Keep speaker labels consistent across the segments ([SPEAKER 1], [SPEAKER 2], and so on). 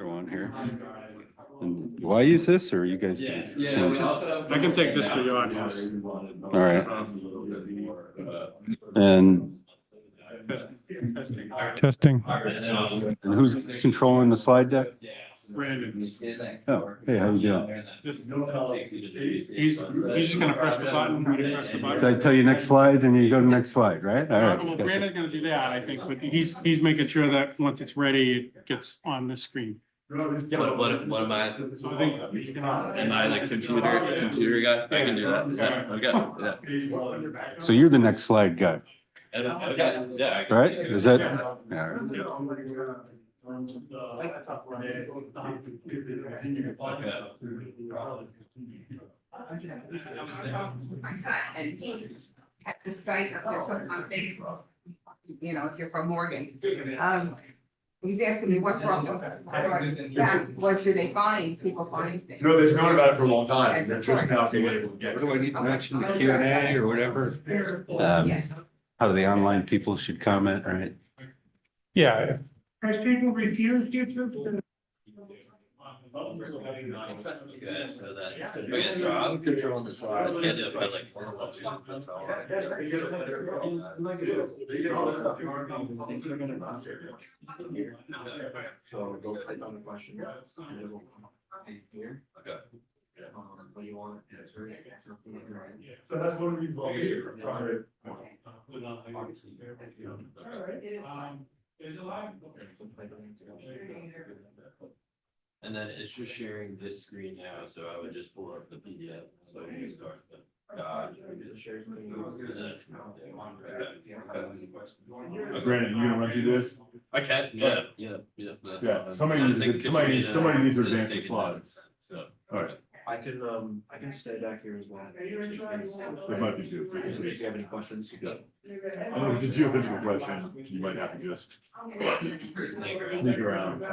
[SPEAKER 1] one here. And do I use this or you guys can change it?
[SPEAKER 2] I can take this for the audience.
[SPEAKER 1] All right. And
[SPEAKER 2] Testing.
[SPEAKER 1] who's controlling the slide deck?
[SPEAKER 2] Brandon.
[SPEAKER 1] Oh, hey, how you doing?
[SPEAKER 2] He's just gonna press the button, we can press the button.
[SPEAKER 1] So I tell you next slide and you go to the next slide, right? All right.
[SPEAKER 2] Well,
[SPEAKER 1] gotcha.
[SPEAKER 2] Brandon's gonna do that, I think, but he's making sure that once it's ready, it gets on the screen.
[SPEAKER 3] What am I?
[SPEAKER 2] So I think.
[SPEAKER 3] Am I the computer guy? I can do that. Yeah, okay, yeah.
[SPEAKER 1] So you're the next slide guy,
[SPEAKER 3] Okay, yeah.
[SPEAKER 1] right? Is that? All right.
[SPEAKER 4] My son, and he had this site up there something on Facebook, you know, if you're from Morgan. He's asking me what's wrong with it. Yeah, what do they find? People find things.
[SPEAKER 5] No, they've known about it for a long time. They're just now being able to get.
[SPEAKER 1] What do I need to mention? The Q&A or whatever?
[SPEAKER 4] Yeah.
[SPEAKER 1] How the online people should comment, right?
[SPEAKER 2] Yeah.
[SPEAKER 4] Has people refused you to?
[SPEAKER 3] Okay, so that, okay, so I'm controlling the slide, and if I like. That's all right.
[SPEAKER 5] So go click on the question. Here.
[SPEAKER 3] Okay.
[SPEAKER 5] What do you want to answer? So that's what we vote here.
[SPEAKER 3] And then it's just sharing this screen now, so I would just pull up the PDF, so you can start the.
[SPEAKER 5] Brandon, you gonna run through this?
[SPEAKER 3] Okay, yeah. That's
[SPEAKER 5] Yeah,
[SPEAKER 3] fine.
[SPEAKER 5] somebody
[SPEAKER 3] I
[SPEAKER 5] needs
[SPEAKER 3] think
[SPEAKER 5] to-
[SPEAKER 3] Katrina
[SPEAKER 5] somebody needs to
[SPEAKER 3] is
[SPEAKER 5] advance the
[SPEAKER 3] taking
[SPEAKER 5] slides.
[SPEAKER 3] notes, So.
[SPEAKER 5] All right.
[SPEAKER 6] I can stay back here as well.
[SPEAKER 5] It might be good.
[SPEAKER 6] If you have any questions, you got.
[SPEAKER 5] I know it's a geophysical question, you might have to just sneak around.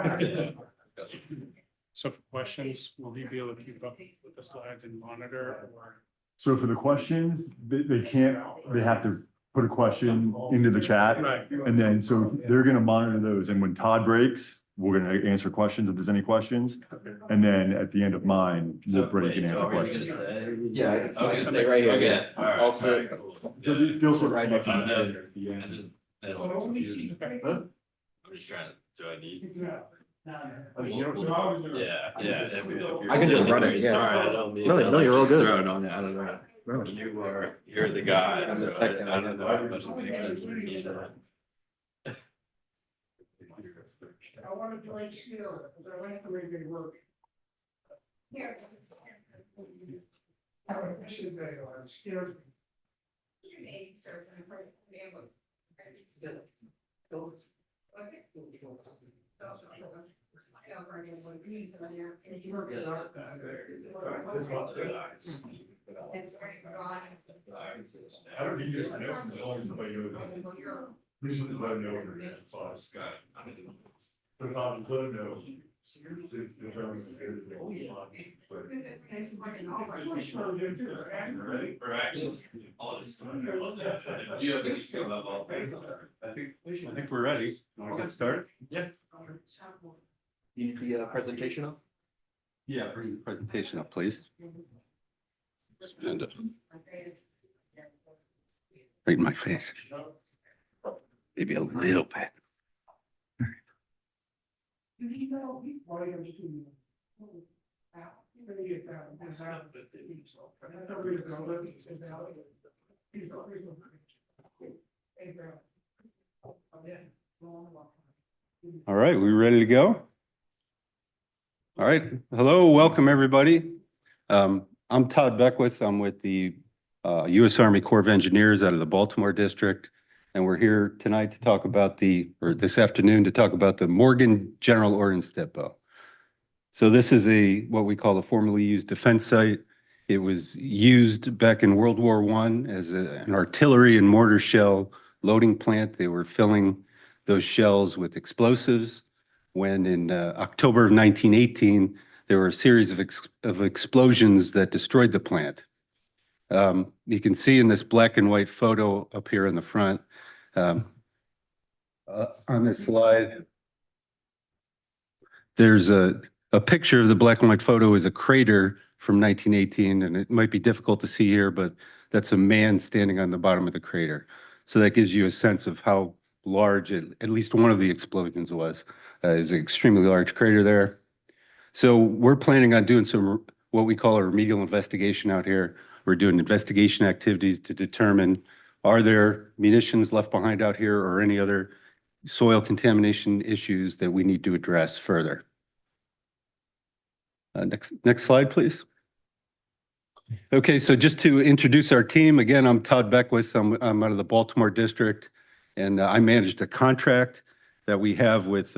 [SPEAKER 2] So for questions, will he be able to keep up with the slides and monitor or?
[SPEAKER 5] So for the questions, they can't, they have to put a question into the chat.
[SPEAKER 2] Right.
[SPEAKER 5] And then, so they're gonna monitor those, and when Todd breaks, we're gonna answer questions if there's any questions. And then at the end of mine, we'll break and
[SPEAKER 3] So
[SPEAKER 5] answer
[SPEAKER 3] are you gonna
[SPEAKER 5] questions.
[SPEAKER 3] stay?
[SPEAKER 6] Yeah, I can
[SPEAKER 3] Okay,
[SPEAKER 6] stay right here.
[SPEAKER 3] okay,
[SPEAKER 6] Yeah.
[SPEAKER 3] all right,
[SPEAKER 6] I'll sit.
[SPEAKER 3] all right, cool.
[SPEAKER 5] So feel free right next to
[SPEAKER 3] As
[SPEAKER 5] me.
[SPEAKER 3] in confusing. I'm just trying to, do I need?
[SPEAKER 5] I mean, you don't-
[SPEAKER 3] Yeah.
[SPEAKER 6] I can just run it, yeah.
[SPEAKER 3] Sorry, I don't mean.
[SPEAKER 6] No,
[SPEAKER 3] to,
[SPEAKER 6] no,
[SPEAKER 3] like,
[SPEAKER 6] you're all
[SPEAKER 3] just
[SPEAKER 6] good.
[SPEAKER 3] throw it on it, I don't know.
[SPEAKER 6] No.
[SPEAKER 3] You're the guy,
[SPEAKER 6] I'm
[SPEAKER 3] so
[SPEAKER 6] the tech guy.
[SPEAKER 3] I don't know how much it makes sense for me to.
[SPEAKER 4] I want to play skill, because I like the way they work. Here. Should they, skill. Your name, sir, and her family.
[SPEAKER 5] I don't need this, I know, as long as somebody knows. Please let them know when you're in, so I just got it. Put it on, let them know.
[SPEAKER 1] I think we're ready. Want to get started?
[SPEAKER 5] Yeah.
[SPEAKER 6] You need the presentation up?
[SPEAKER 1] Yeah, bring the presentation up, please. And right in my face. Maybe a little bit. All right, we ready to go? All right, hello, welcome everybody. I'm Todd Beckwith. I'm with the U.S. Army Corps of Engineers out of the Baltimore district. And we're here tonight to talk about this afternoon to talk about the Morgan General Ordnance Depot. So this is what we call a formerly used defense site. It was used back in World War I as an artillery and mortar shell loading plant. They were filling those shells with explosives when in October of 1918, there were a series of explosions that destroyed the plant. You can see in this black and white photo up here in the front, on this slide, there's a picture of the black and white photo is a crater from 1918, and it might be difficult to see here, but that's a man standing on the bottom of the crater. So that gives you a sense of how large at least one of the explosions was. Is an extremely large crater there. So we're planning on doing some what we call a remedial investigation out here. We're doing investigation activities to determine, are there munitions left behind out here or any other soil contamination issues that we need to address further. Next slide, please. Okay, so just to introduce our team, again, I'm Todd Beckwith. I'm out of the Baltimore district, and I manage the contract that we have with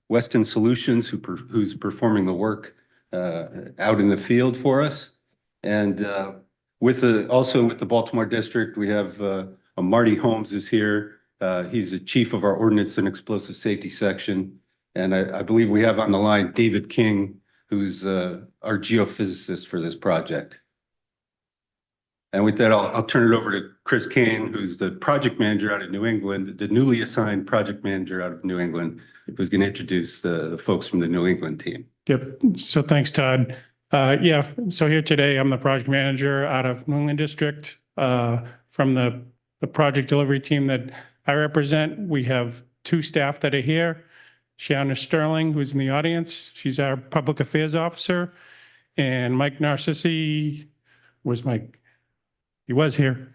[SPEAKER 1] Weston Solutions, who's performing the work out in the field for us. And also with the Baltimore district, we have Marty Holmes is here. He's the chief of our ordnance and explosive safety section. And I believe we have on the line David King, who's our geophysicist for this project. And with that, I'll turn it over to Chris Kane, who's the project manager out of New England, the newly assigned project manager out of New England, who's going to introduce the folks from the New England team.
[SPEAKER 2] Yep. So thanks, Todd. So here today, I'm the project manager out of New England District. From the project delivery team that I represent, we have two staff that are here. Shanna Sterling, who's in the audience, she's our public affairs officer. And Mike Narcissi, he was here.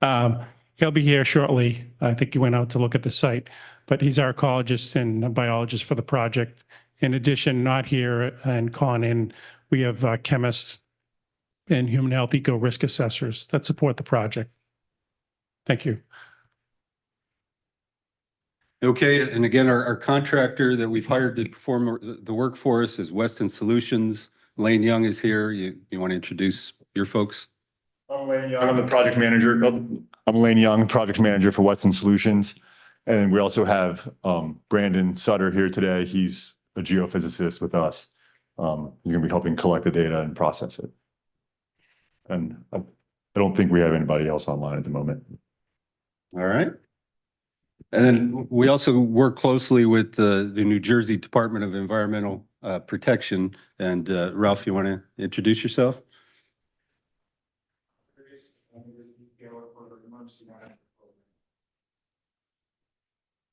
[SPEAKER 2] He'll be here shortly. I think he went out to look at the site, but he's our ecologist and a biologist for the project. In addition, not here and calling in, we have chemists and human health eco risk assessors that support the project. Thank you.
[SPEAKER 1] Okay, and again, our contractor that we've hired to perform the work for us is Weston Solutions. Lane Young is here. You want to introduce your folks?
[SPEAKER 5] I'm Lane Young. I'm the project manager. I'm Lane Young, project manager for Weston Solutions. And we also have Brandon Sutter here today. He's a geophysicist with us. He's going to be helping collect the data and process it. And I don't think we have anybody else online at the moment.
[SPEAKER 1] All right. And then we also work closely with the New Jersey Department of Environmental Protection. And Ralph, you want to introduce yourself?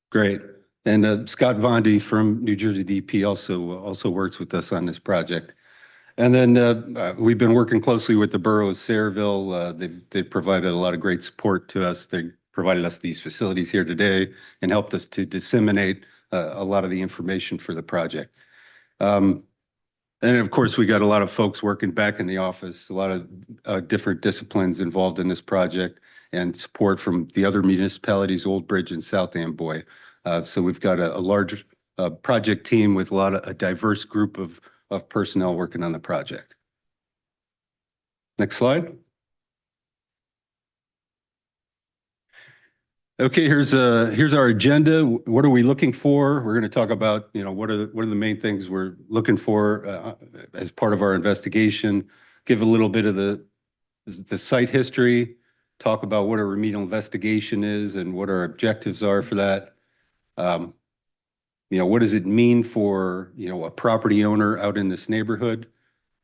[SPEAKER 1] Great. And Scott Vondi from New Jersey DP also works with us on this project. And then we've been working closely with the borough of Sayreville. They've provided a lot of great support to us. They provided us these facilities here today and helped us to disseminate a lot of the information for the project. And of course, we got a lot of folks working back in the office, a lot of different disciplines involved in this project, and support from the other municipalities, Old Bridge and South Amboy. So we've got a large project team with a diverse group of personnel working on the project. Next slide. Okay, here's our agenda. What are we looking for? We're going to talk about, what are the main things we're looking for as part of our investigation. Give a little bit of the site history. Talk about what a remedial investigation is and what our objectives are for that. What does it mean for a property owner out in this neighborhood?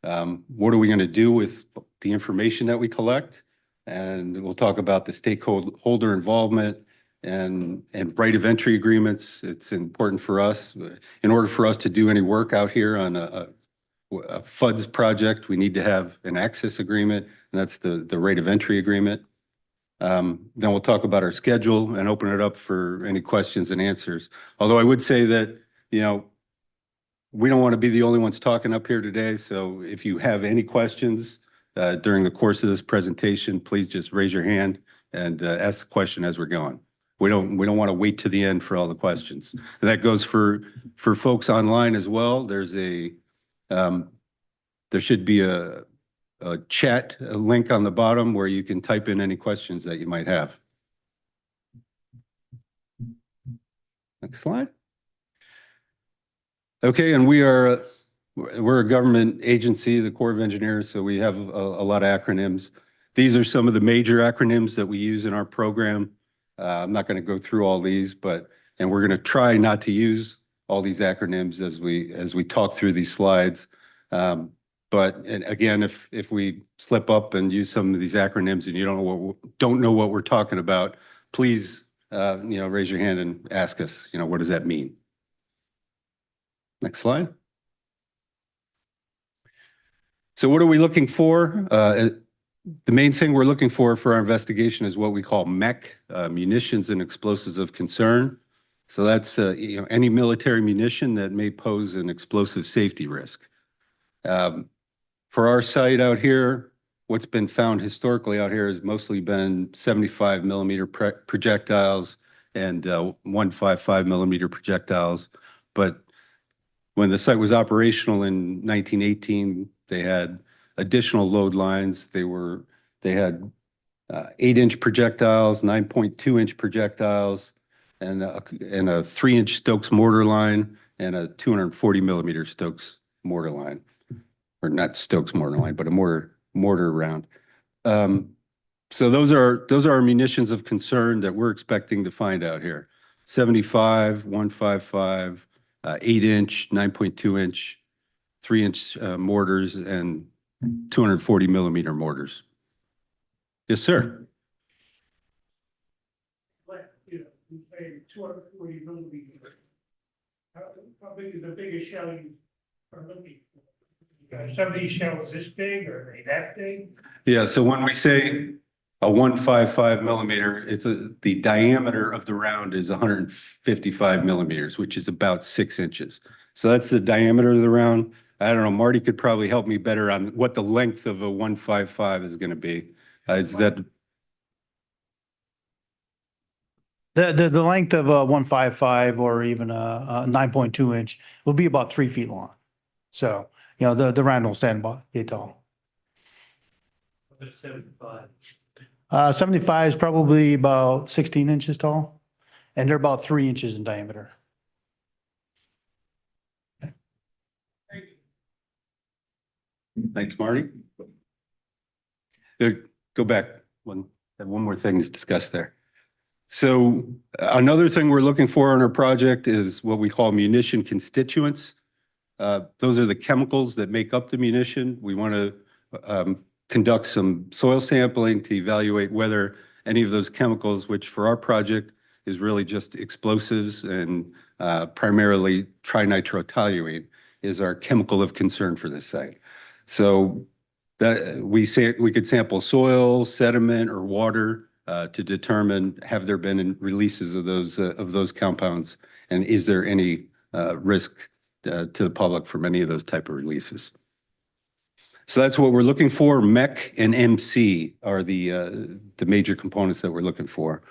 [SPEAKER 1] What are we going to do with the information that we collect? And we'll talk about the stakeholder involvement and right of entry agreements. It's important for us. In order for us to do any work out here on a FUDS project, we need to have an access agreement, and that's the right of entry agreement. Then we'll talk about our schedule and open it up for any questions and answers. Although I would say that, we don't want to be the only ones talking up here today. So if you have any questions during the course of this presentation, please just raise your hand and ask the question as we're going. We don't want to wait to the end for all the questions. And that goes for folks online as well. There should be a chat link on the bottom where you can type in any questions that you might have. Next slide. Okay, and we're a government agency, the Corps of Engineers, so we have a lot of acronyms. These are some of the major acronyms that we use in our program. I'm not going to go through all these, and we're going to try not to use all these acronyms as we talk through these slides. But and again, if we slip up and use some of these acronyms and you don't know what we're talking about, please, raise your hand and ask us, what does that mean? Next slide. So what are we looking for? The main thing we're looking for our investigation is what we call MEC, munitions and explosives of concern. So that's any military munition that may pose an explosive safety risk. For our site out here, what's been found historically out here has mostly been 75 millimeter projectiles and 155 millimeter projectiles. But when the site was operational in 1918, they had additional load lines. They had 8-inch projectiles, 9.2-inch projectiles, and a 3-inch Stokes mortar line and a 240 millimeter Stokes mortar line, or not Stokes mortar line, but a mortar round. So those are our munitions of concern that we're expecting to find out here: 75, 155. 8-inch, 9.2-inch, 3-inch mortars, and 240 millimeter mortars. Yes, sir.
[SPEAKER 7] Like, you say 240 millimeters. How big is the biggest shell you are looking for? Some of these shells this big, or are they that big?
[SPEAKER 1] Yeah, so when we say a 155 millimeter, the diameter of the round is 155 millimeters, which is about 6 inches. So that's the diameter of the round. I don't know, Marty could probably help me better on what the length of a 155 is going to be. Is that
[SPEAKER 8] The length of a 155 or even a 9.2 inch will be about 3 feet long. So, the round will stand about 8 tall.
[SPEAKER 7] 75.
[SPEAKER 8] 75 is probably about 16 inches tall, and they're about 3 inches in diameter.
[SPEAKER 1] Thanks, Marty. Go back have one more thing to discuss there. So another thing we're looking for in our project is what we call munition constituents. Those are the chemicals that make up the munition. We want to conduct some soil sampling to evaluate whether any of those chemicals, which for our project is really just explosives and primarily trinitrotoluene, is our chemical of concern for this site. So that we could sample soil, sediment, or water to determine have there been releases of those compounds, and is there any risk to the public from any of those type of releases. So that's what we're looking for. MEC and MC are the major components that we're looking for.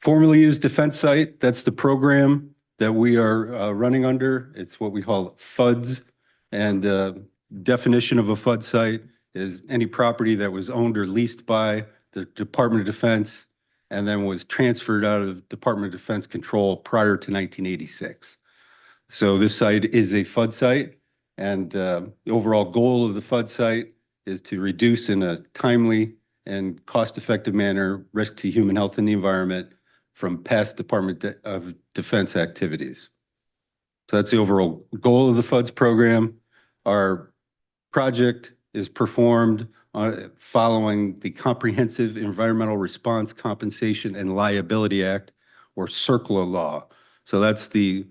[SPEAKER 1] Formerly used defense site, that's the program that we are running under. It's what we call FUDs. And definition of a FUD site is any property that was owned or leased by the Department of Defense and then was transferred out of Department of Defense control prior to 1986. So this site is a FUD site. And the overall goal of the FUD site is to reduce in a timely and cost-effective manner risk to human health and the environment from past Department of Defense activities. So that's the overall goal of the FUDs program. Our project is performed following the Comprehensive Environmental Response, Compensation, and Liability Act, or CERCLA law. So that's the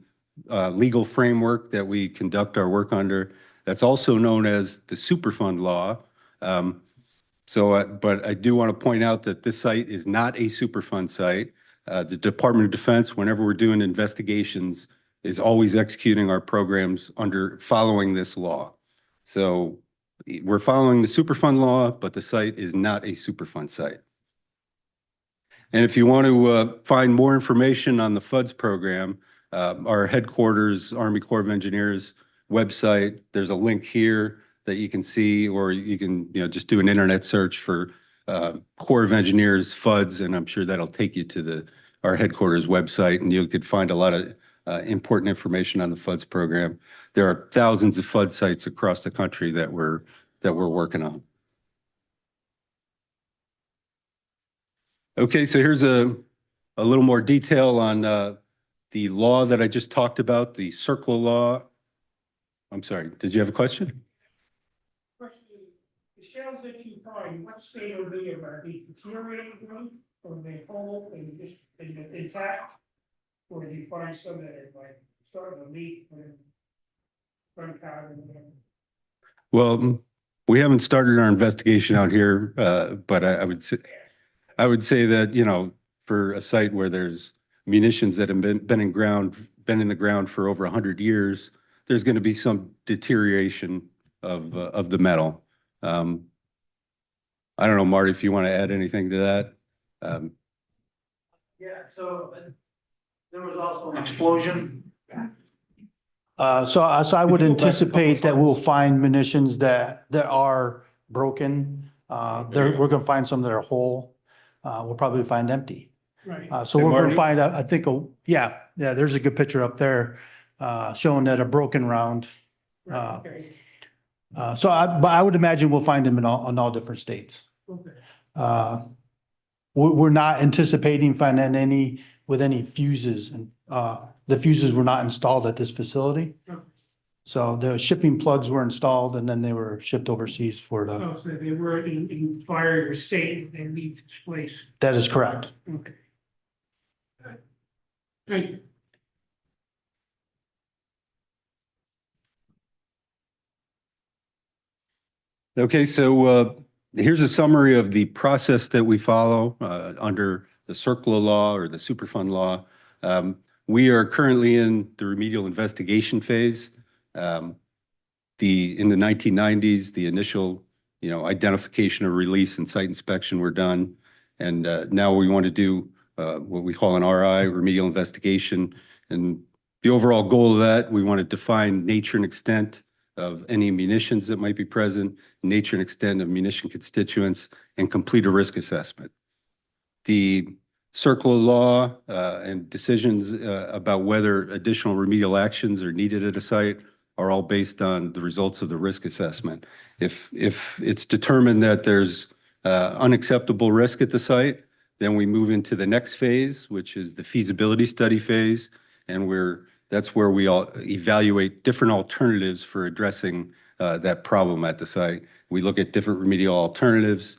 [SPEAKER 1] legal framework that we conduct our work under. That's also known as the Superfund law. But I do want to point out that this site is not a Superfund site. The Department of Defense, whenever we're doing investigations, is always executing our programs following this law. So we're following the Superfund law, but the site is not a Superfund site. And if you want to find more information on the FUDs program, our headquarters, Army Corps of Engineers website, there's a link here that you can see, or you can just do an internet search for Corps of Engineers FUDs, and I'm sure that'll take you to our headquarters website, and you could find a lot of important information on the FUDs program. There are thousands of FUD sites across the country that we're working on. Okay, so here's a little more detail on the law that I just talked about, the CERCLA law. I'm sorry, did you have a question?
[SPEAKER 7] Question, the shells that you find, what state are they in? Are they deteriorating, or they whole and just intact? Or do you find some that are like starting to leak and run out and then?
[SPEAKER 1] Well, we haven't started our investigation out here, but I would say that, you know, for a site where there's munitions that have been in the ground for over 100 years, there's going to be some deterioration of the metal. I don't know, Marty, if you want to add anything to that.
[SPEAKER 8] Yeah, so there was also an explosion. So I would anticipate that we'll find munitions that are broken. We're gonna find some that are whole. We'll probably find empty.
[SPEAKER 7] Right.
[SPEAKER 8] So
[SPEAKER 1] Hey,
[SPEAKER 8] we're gonna
[SPEAKER 1] Marty?
[SPEAKER 8] find, I think, yeah, there's a good picture up there, showing that a broken round.
[SPEAKER 7] Right, okay,
[SPEAKER 8] But I would imagine we'll find them in all different states.
[SPEAKER 7] okay.
[SPEAKER 8] We're not anticipating finding any with any fuses, and the fuses were not installed at this facility.
[SPEAKER 7] Okay.
[SPEAKER 8] So the shipping plugs were installed and then they were shipped overseas for the,
[SPEAKER 7] Oh, so they were in fire or state, they leave this place,
[SPEAKER 8] that is correct.
[SPEAKER 7] okay. Thank you.
[SPEAKER 1] Okay, so here's a summary of the process that we follow under the CERCLA law or the Superfund law. We are currently in the remedial investigation phase. In the 1990s, the initial, you know, identification of release and site inspection were done. And now we want to do what we call an RI, remedial investigation. And the overall goal of that, we want to define nature and extent of any munitions that might be present, nature and extent of munition constituents, and complete a risk assessment. The CERCLA law and decisions about whether additional remedial actions are needed at a site are all based on the results of the risk assessment. If it's determined that there's unacceptable risk at the site, then we move into the next phase, which is the feasibility study phase, and that's where we all evaluate different alternatives for addressing that problem at the site. We look at different remedial alternatives.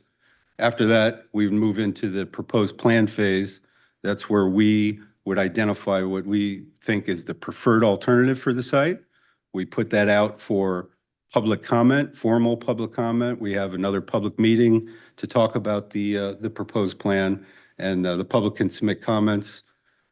[SPEAKER 1] After that, we move into the proposed plan phase. That's where we would identify what we think is the preferred alternative for the site. We put that out for public comment, formal public comment. We have another public meeting to talk about the proposed plan, and the public can submit comments.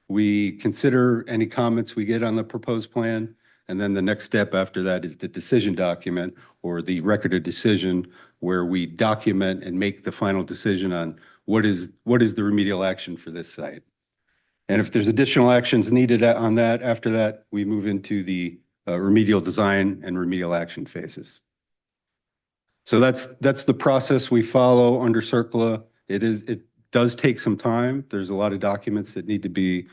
[SPEAKER 1] We consider any comments we get on the proposed plan, and then the next step after that is the decision document or the record of decision, where we document and make the final decision on what is the remedial action for this site. And if there's additional actions needed on that, after that, we move into the remedial design and remedial action phases. So that's the process we follow under CERCLA. It does take some time. There's a lot of documents that need to be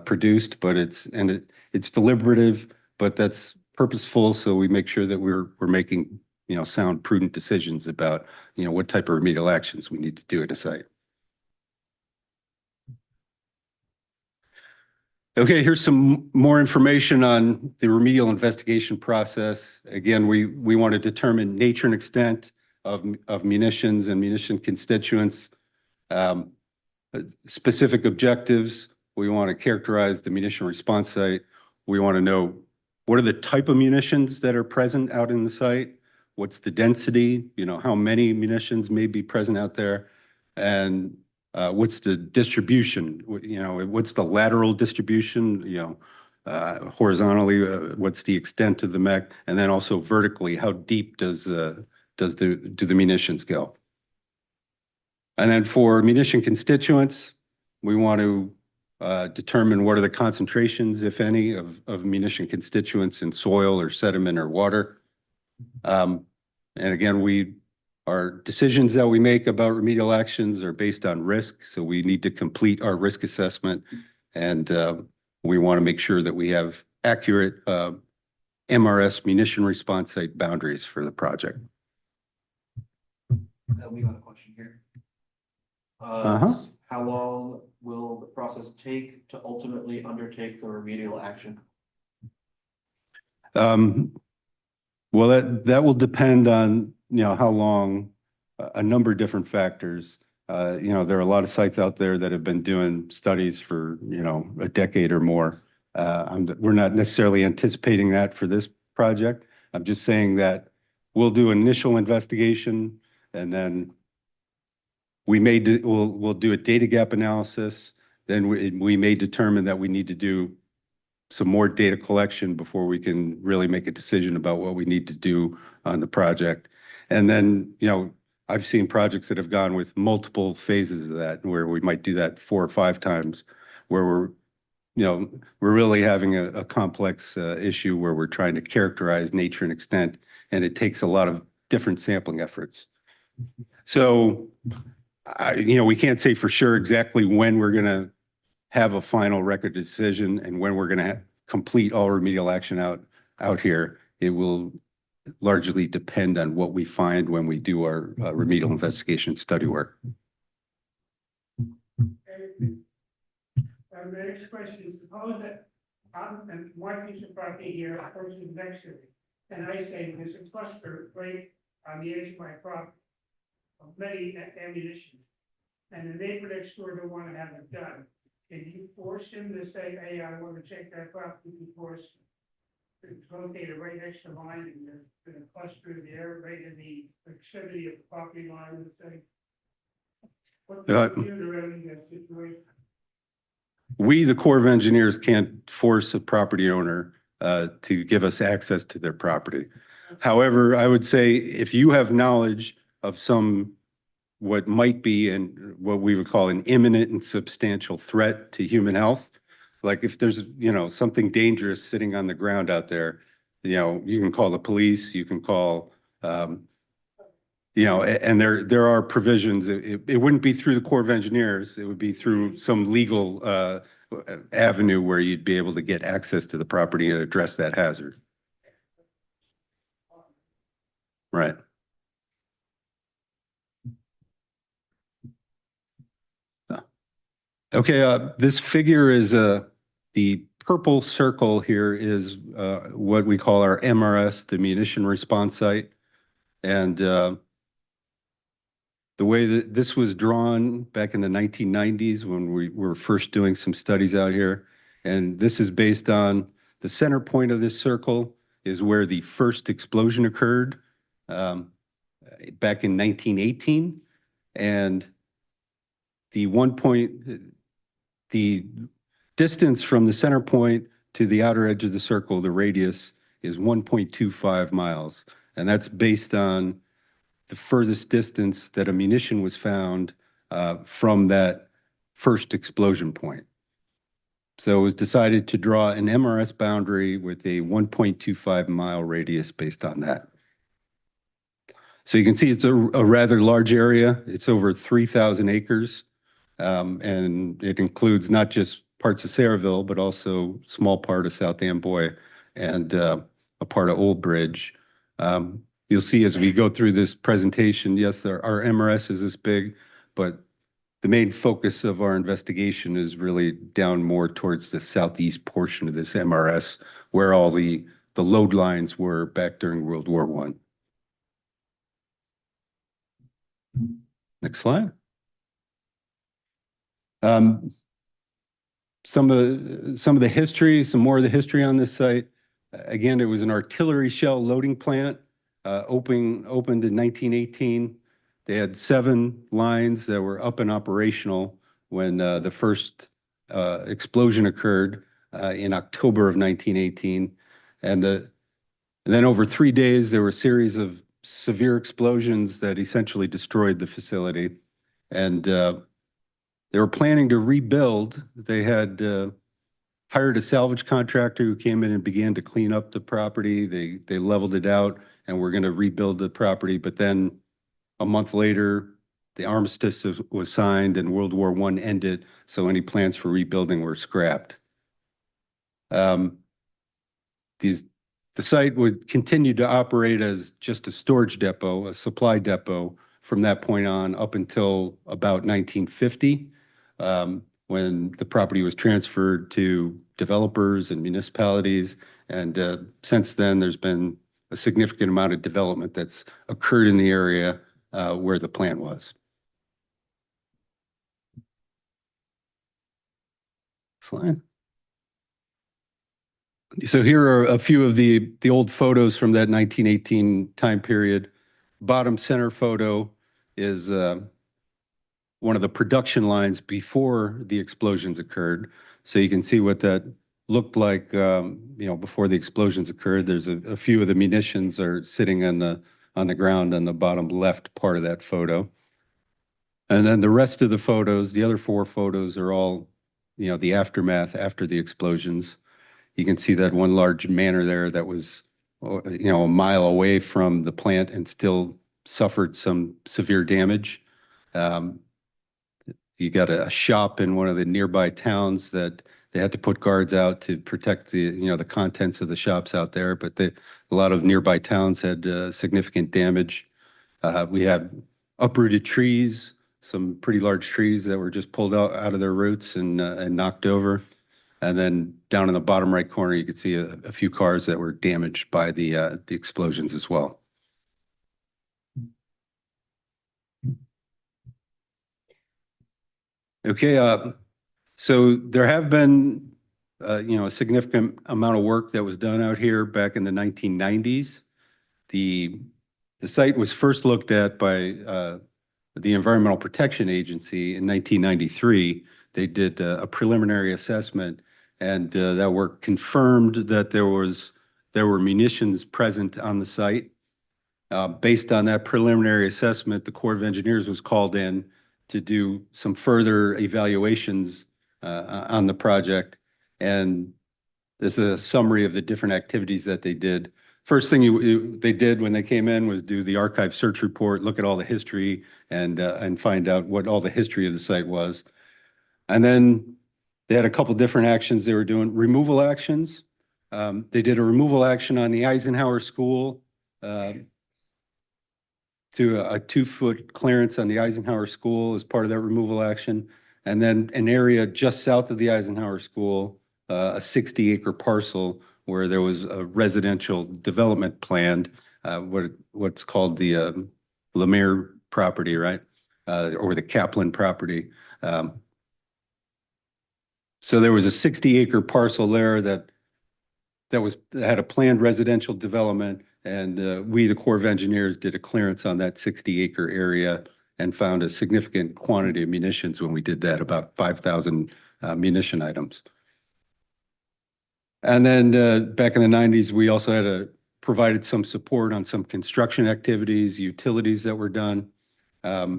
[SPEAKER 1] produced, but it's deliberative, but that's purposeful. So we make sure that we're making, you know, sound, prudent decisions about, you know, what type of remedial actions we need to do at a site. Okay, here's some more information on the remedial investigation process. Again, we want to determine nature and extent of munitions and munition constituents. Specific objectives, we want to characterize the munition response site. We want to know what are the type of munitions that are present out in the site? What's the density? You know, how many munitions may be present out there? And what's the distribution? You know, what's the lateral distribution? You know, horizontally, what's the extent of the mech? And then also vertically, how deep do the munitions go? And then for munition constituents, we want to determine what are the concentrations, if any, of munition constituents in soil or sediment or water. And again, our decisions that we make about remedial actions are based on risk. So we need to complete our risk assessment, and we want to make sure that we have accurate MRS munition response site boundaries for the project.
[SPEAKER 6] We got a question here.
[SPEAKER 1] Uh-huh.
[SPEAKER 6] How long will the process process take to ultimately undertake the remedial action?
[SPEAKER 1] Well, that will depend on, how long, a number of different factors. There are a lot of sites out there that have been doing studies for, a decade or more. We're not necessarily anticipating that for this project. I'm just saying that we'll do initial investigation and then we'll do a data gap analysis. Then we may determine that we need to do some more data collection before we can really make a decision about what we need to do on the project. And then, I've seen projects that have gone with multiple phases of that, where we might do that 4 or 5 times, where we're really having a complex issue where we're trying to characterize nature and extent, and it takes a lot of different sampling efforts. So, we can't say for sure exactly when we're going to have a final record decision and when we're going to complete all remedial action out here. It will largely depend on what we find when we do our remedial investigation study work.
[SPEAKER 7] The next question is, suppose that I'm one piece of property here, a person next to me, and I say there's a cluster right on the edge of my property of many ammunition, and the neighbor next door don't want to have it done. Can you force him to say, hey, I want to check that property before it's located right next to mine, and there's been a cluster there right in the proximity of the property line, let's say? What do you do to remedy that situation?
[SPEAKER 1] We, the Corps of Engineers, can't force a property owner to give us access to their property. However, I would say if you have knowledge of what might be and what we would call an imminent and substantial threat to human health, like if there's, something dangerous sitting on the ground out there, you can call the police, you can call, and there are provisions. It wouldn't be through the Corps of Engineers. It would be through some legal avenue where you'd be able to get access to the property and address that hazard. Right. Okay, this figure is the purple circle here is what we call our MRS, the munition response site. And the way that this was drawn back in the 1990s when we were first doing some studies out here. And this is based on the center point of this circle is where the first explosion occurred back in 1918. And the distance from the center point to the outer edge of the circle, the radius, is 1.25 miles. And that's based on the furthest distance that a munition was found from that first explosion point. So it was decided to draw an MRS boundary with a 1.25 mile radius based on that. So you can see it's a rather large area. It's over 3,000 acres. And it includes not just parts of Sayreville, but also a small part of South Amboy and a part of Old Bridge. You'll see as we go through this presentation, yes, our MRS is this big, but the main focus of our investigation is really down more towards the southeast portion of this MRS, where all the load lines were back during World War I. Next slide. Some of the history, some more of the history on this site. Again, it was an artillery shell loading plant, opened in 1918. They had 7 lines that were up and operational when the first explosion occurred in October of 1918. And then over 3 days, there were a series of severe explosions that essentially destroyed the facility. And they were planning to rebuild. They had hired a salvage contractor who came in and began to clean up the property. They leveled it out and were going to rebuild the property. But then a month later, the armistice was signed and World War I ended. So any plans for rebuilding were scrapped. The site would continue to operate as just a storage depot, a supply depot from that point on up until about 1950. When when the property was transferred to developers and municipalities. And since then, there's been a significant amount of development that's occurred in the area where the plant was. Slide. So here are a few of the old photos from that 1918 time period. Bottom center photo is one of the production lines before the explosions occurred. So you can see what that looked like, before the explosions occurred. There's a few of the munitions are sitting on the ground on the bottom left part of that photo. And then the rest of the photos, the other 4 photos are all, the aftermath after the explosions. You can see that one large manor there that was, a mile away from the plant and still suffered some severe damage. You got a shop in one of the nearby towns that they had to put guards out to protect the contents of the shops out there. But a lot of nearby towns had significant damage. We have uprooted trees, some pretty large trees that were just pulled out of their roots and knocked over. And then down in the bottom right corner, you could see a few cars that were damaged by the explosions as well. Okay, so there have been, a significant amount of work that was done out here back in the 1990s. The site was first looked at by the Environmental Protection Agency in 1993. They did a preliminary assessment, and that work confirmed that there were munitions present on the site. Based on that preliminary assessment, the Corps of Engineers was called in to do some further evaluations on the project. And this is a summary of the different activities that they did. First thing they did when they came in was do the archive search report, look at all the history, and find out what all the history of the site was. And then they had a couple different actions they were doing. Removal actions. They did a removal action on the Eisenhower School to a 2-foot clearance on the Eisenhower School as part of that removal action. And then an area just south of the Eisenhower School, a 60-acre parcel where there was a residential development planned, what's called the Lemire property, right? Or the Kaplan property. So there was a 60-acre parcel there that had a planned residential development, and we, the Corps of Engineers, did a clearance on that 60-acre area and found a significant quantity of munitions when we did that, about 5,000 munition items. And then back in the 90s, we also had provided some support on some construction activities, utilities that were done, that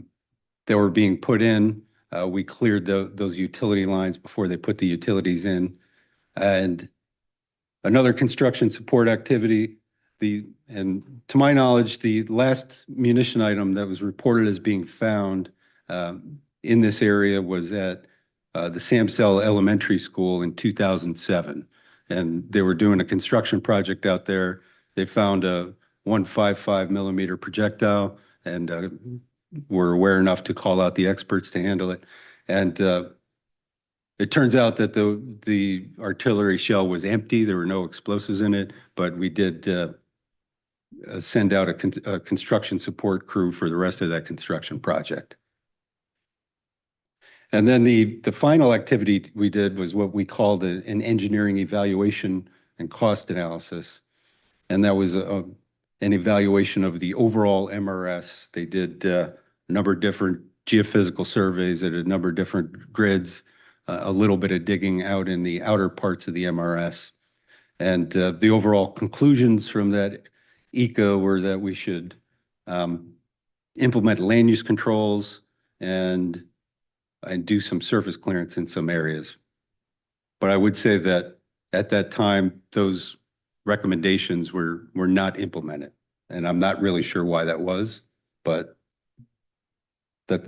[SPEAKER 1] were being put in. We cleared those utility lines before they put the utilities in. And another construction support activity, and to my knowledge, the last munition item that was reported as being found in this area was at the Samsell Elementary School in 2007. And they were doing a construction project out there. They found a 155 millimeter projectile and were aware enough to call out the experts to handle it. And it turns out that the artillery shell was empty. There were no explosives in it, but we did send out a construction support crew for the rest of that construction project. And then the final activity we did was what we called an engineering evaluation and cost analysis. And that was an evaluation of the overall MRS. They did a number of different geophysical surveys at a number of different grids, a little bit of digging out in the outer parts of the MRS. And the overall conclusions from that ECO were that we should implement land use controls and do some surface clearance in some areas. But I would say that at that time, those recommendations were not implemented. And I'm not really sure why that was, but that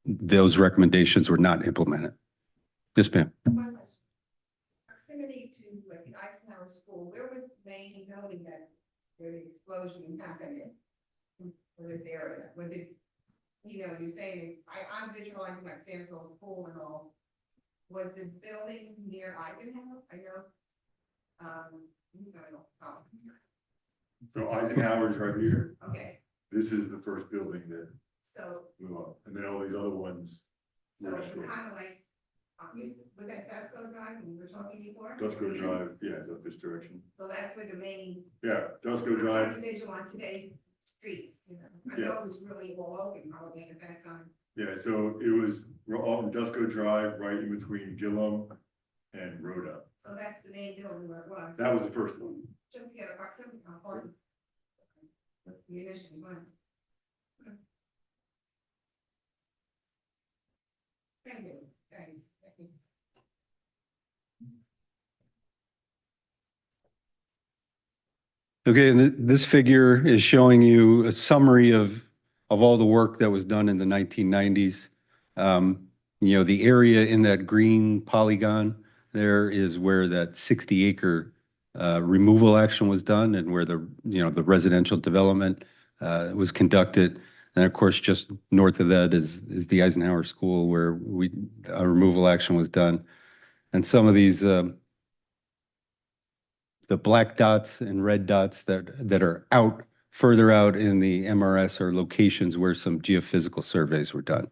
[SPEAKER 1] those recommendations were not implemented. Yes, ma'am.
[SPEAKER 4] Proximity to like the Eisenhower School, where was the main building that the explosion happened in for this area? Was it, you're saying, I'm visualizing like Samson's Pool and all. was the building near Eisenhower? I know. I don't know.
[SPEAKER 5] So Eisenhower's right here.
[SPEAKER 4] Okay,
[SPEAKER 5] This is the first building that
[SPEAKER 4] so,
[SPEAKER 5] blew up, and then all these other ones.
[SPEAKER 4] so it's kind of like, with that Tesco Drive, we were talking before?
[SPEAKER 5] Dusko Drive, yeah, is up this direction.
[SPEAKER 4] So that's where the main.
[SPEAKER 5] Yeah, Dusko Drive,
[SPEAKER 4] Subdivision on today's streets, you know, I
[SPEAKER 5] Yeah.
[SPEAKER 4] know it was really all open, probably at that time.
[SPEAKER 5] yeah, so it was all in Dusko Drive, right in between Gillum and Rhoda.
[SPEAKER 4] So that's the main building where it was.
[SPEAKER 5] That was the first one.
[SPEAKER 4] Just to get a proximity, how far. The initial one. Thank you, thanks. Thank you.
[SPEAKER 1] Okay, and this figure is showing you a summary of all the work that was done in the 1990s. You know, the area in that green polygon there is where that 60-acre removal action was done and where the, you know, the residential development was conducted. And of course, just north of that is the Eisenhower School where a removal action was done. And some of these the black dots and red dots that are out further out in the MRS are locations where some geophysical surveys were done.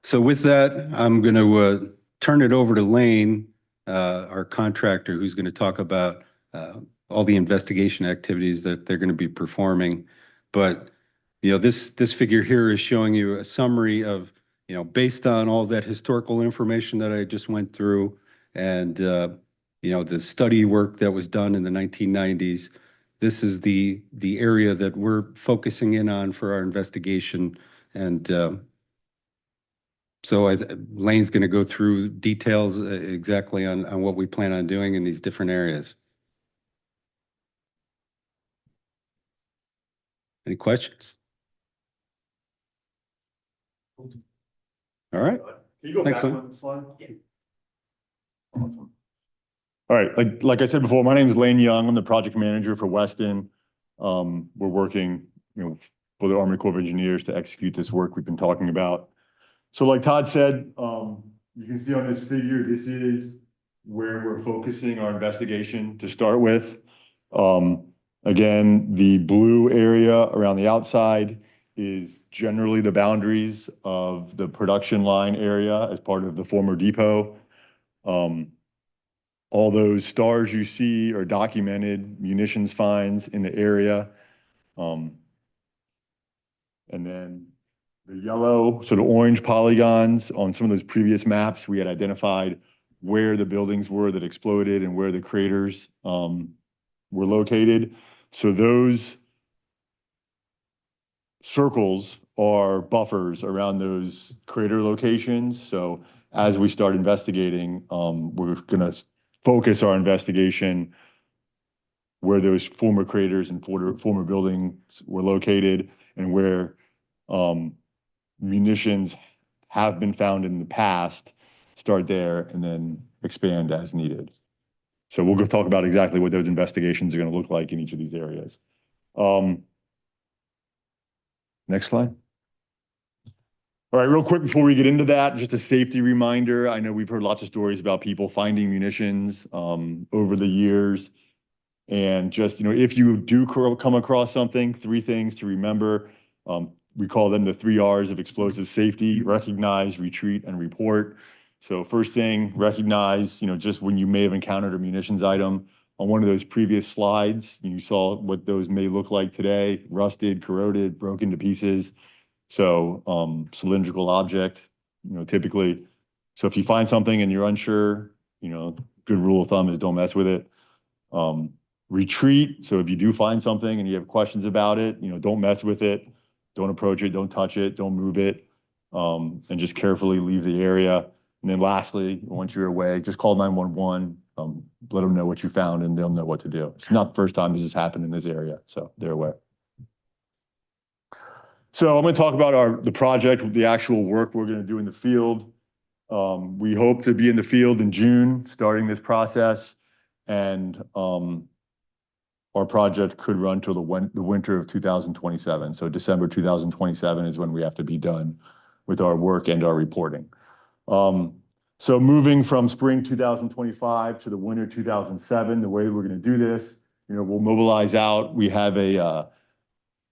[SPEAKER 1] So with that, I'm going to turn it over to Lane, our contractor, who's going to talk about all the investigation activities that they're going to be performing. But you know, this figure here is showing you a summary of, you know, based on all that historical information that I just went through and, you know, the study work that was done in the 1990s, this is the area that we're focusing in on for our investigation. And so Lane's going to go through details exactly on what we plan on doing in these different areas. Any questions? All right.
[SPEAKER 5] Can you go
[SPEAKER 1] Thanks,
[SPEAKER 5] back
[SPEAKER 1] Lynn.
[SPEAKER 5] one slide? Awesome. All right, like I said before, my name is Lane Young. I'm the project manager for Weston. We're working, you know, for the Army Corps of Engineers to execute this work we've been talking about. So like Todd said, you can see on this figure, this is where we're focusing our investigation to start with. Again, the blue area around the outside is generally the boundaries of the production line area as part of the former depot. All those stars you see are documented munitions finds in the area. And then the yellow, sort of orange polygons on some of those previous maps, we had identified where the buildings were that exploded and where the craters were located. So those circles are buffers around those crater locations. So as we start investigating, we're going to focus our investigation where those former craters and former buildings were located and where munitions have been found in the past, start there and then expand as needed. So we'll go talk about exactly what those investigations are going to look like in each of these areas. Next slide. All right, real quick before we get into that, just a safety reminder. I know we've heard lots of stories about people finding munitions over the years. And just, you know, if you do come across something, 3 things to remember. We call them the 3 R's of explosive safety: recognize, retreat, and report. So first thing, recognize, you know, just when you may have encountered a munitions item. On one of those previous slides, you saw what those may look like today: rusted, corroded, broken to pieces. So cylindrical object, you know, typically. So if you find something and you're unsure, you know, good rule of thumb is don't mess with it. Retreat. So if you do find something and you have questions about it, you know, don't mess with it. Don't approach it, don't touch it, don't move it, and just carefully leave the area. And then lastly, once you're away, just call 911, let them know what you found and they'll know what to do. It's not the first time this has happened in this area, so they're aware. So I'm going to talk about the project, the actual work we're going to do in the field. We hope to be in the field in June, starting this process. And our project could run till the winter of 2027. So December 2027 is when we have to be done with our work and our reporting. So moving from spring 2025 to the winter 2007, the way we're going to do this, we'll mobilize out. We have a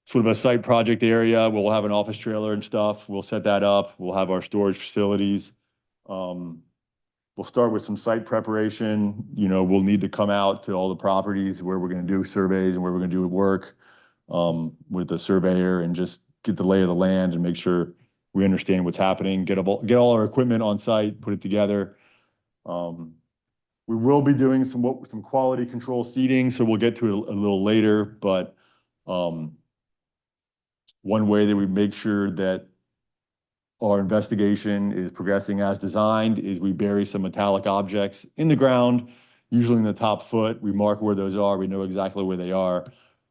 [SPEAKER 5] sort of a site project area. We'll have an office trailer and stuff. We'll set that up. We'll have our storage facilities. We'll start with some site preparation. We'll need to come out to all the properties where we're going to do surveys and where we're going to do work with the surveyor and just get the lay of the land and make sure we understand what's happening, get all our equipment on site, put it together. We will be doing some quality control seeding, so we'll get to it a little later, but one way that we make sure that our investigation is progressing as designed is we bury some metallic objects in the ground, usually in the top foot. We mark where those are. We know exactly where they are.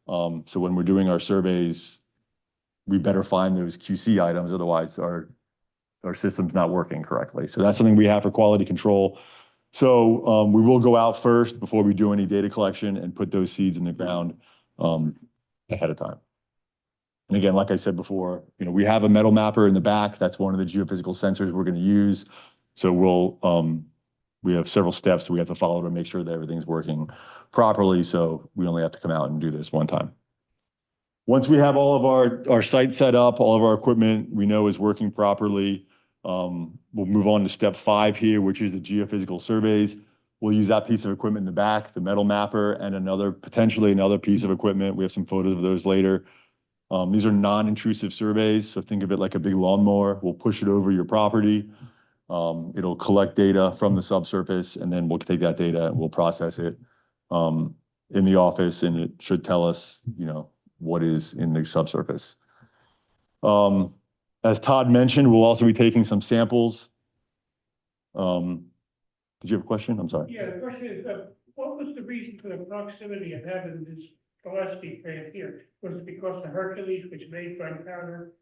[SPEAKER 5] So when we're doing our surveys, we better find those QC items, otherwise our system's not working correctly. So that's something we have for quality control. So we will go out first before we do any data collection and put those seeds in the ground ahead of time. And again, like I said before, we have a metal mapper in the back. That's one of the geophysical sensors we're going to use. So we have several steps we have to follow to make sure that everything's working properly. So we only have to come out and do this one time. Once we have all of our site set up, all of our equipment we know is working properly, we'll move on to step 5 here, which is the geophysical surveys. We'll use that piece of equipment in the back, the metal mapper, and potentially another piece of equipment. We have some photos of those later. These are non-intrusive surveys, so think of it like a big lawnmower. We'll push it over your property. It'll collect data from the subsurface, and then we'll take that data and we'll process it in the office, and it should tell us, what is in the subsurface. As Todd mentioned, we'll also be taking some samples. Did you have a question? I'm sorry.
[SPEAKER 7] Yeah, the question is, what was the reason for the proximity of having this Gillespie plant here? Was it because the Hercules, which made gunpowder?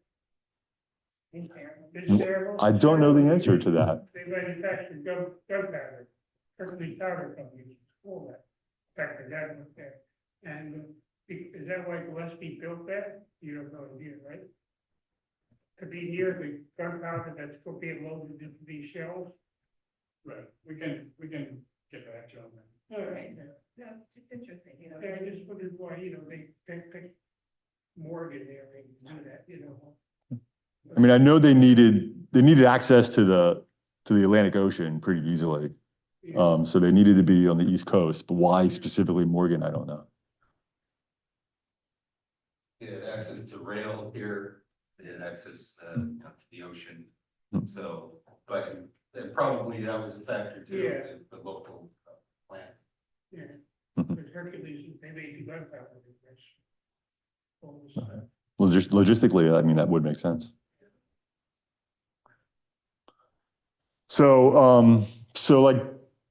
[SPEAKER 5] I don't know the answer to that.
[SPEAKER 7] They manufactured gunpowder. Hercules Powder Company before that. In fact, the dad was there. And is that why Gillespie built that? You don't know here, right? To be near the gunpowder that's being loaded into these shells? Right, we can get back to that. All right.
[SPEAKER 4] No, it's interesting,
[SPEAKER 7] Yeah, I just wondered why, they picked Morgan there and do that,
[SPEAKER 5] I mean, I know they needed access to the Atlantic Ocean pretty easily. So they needed to be on the East Coast, but why specifically Morgan, I don't know.
[SPEAKER 1] They had access to rail here, they had access to the ocean. So, but probably that was a factor too,
[SPEAKER 7] Yeah.
[SPEAKER 1] the local plant.
[SPEAKER 7] Yeah, but Hercules, they made the gunpowder.
[SPEAKER 5] Logistically, I mean, that would make sense. So,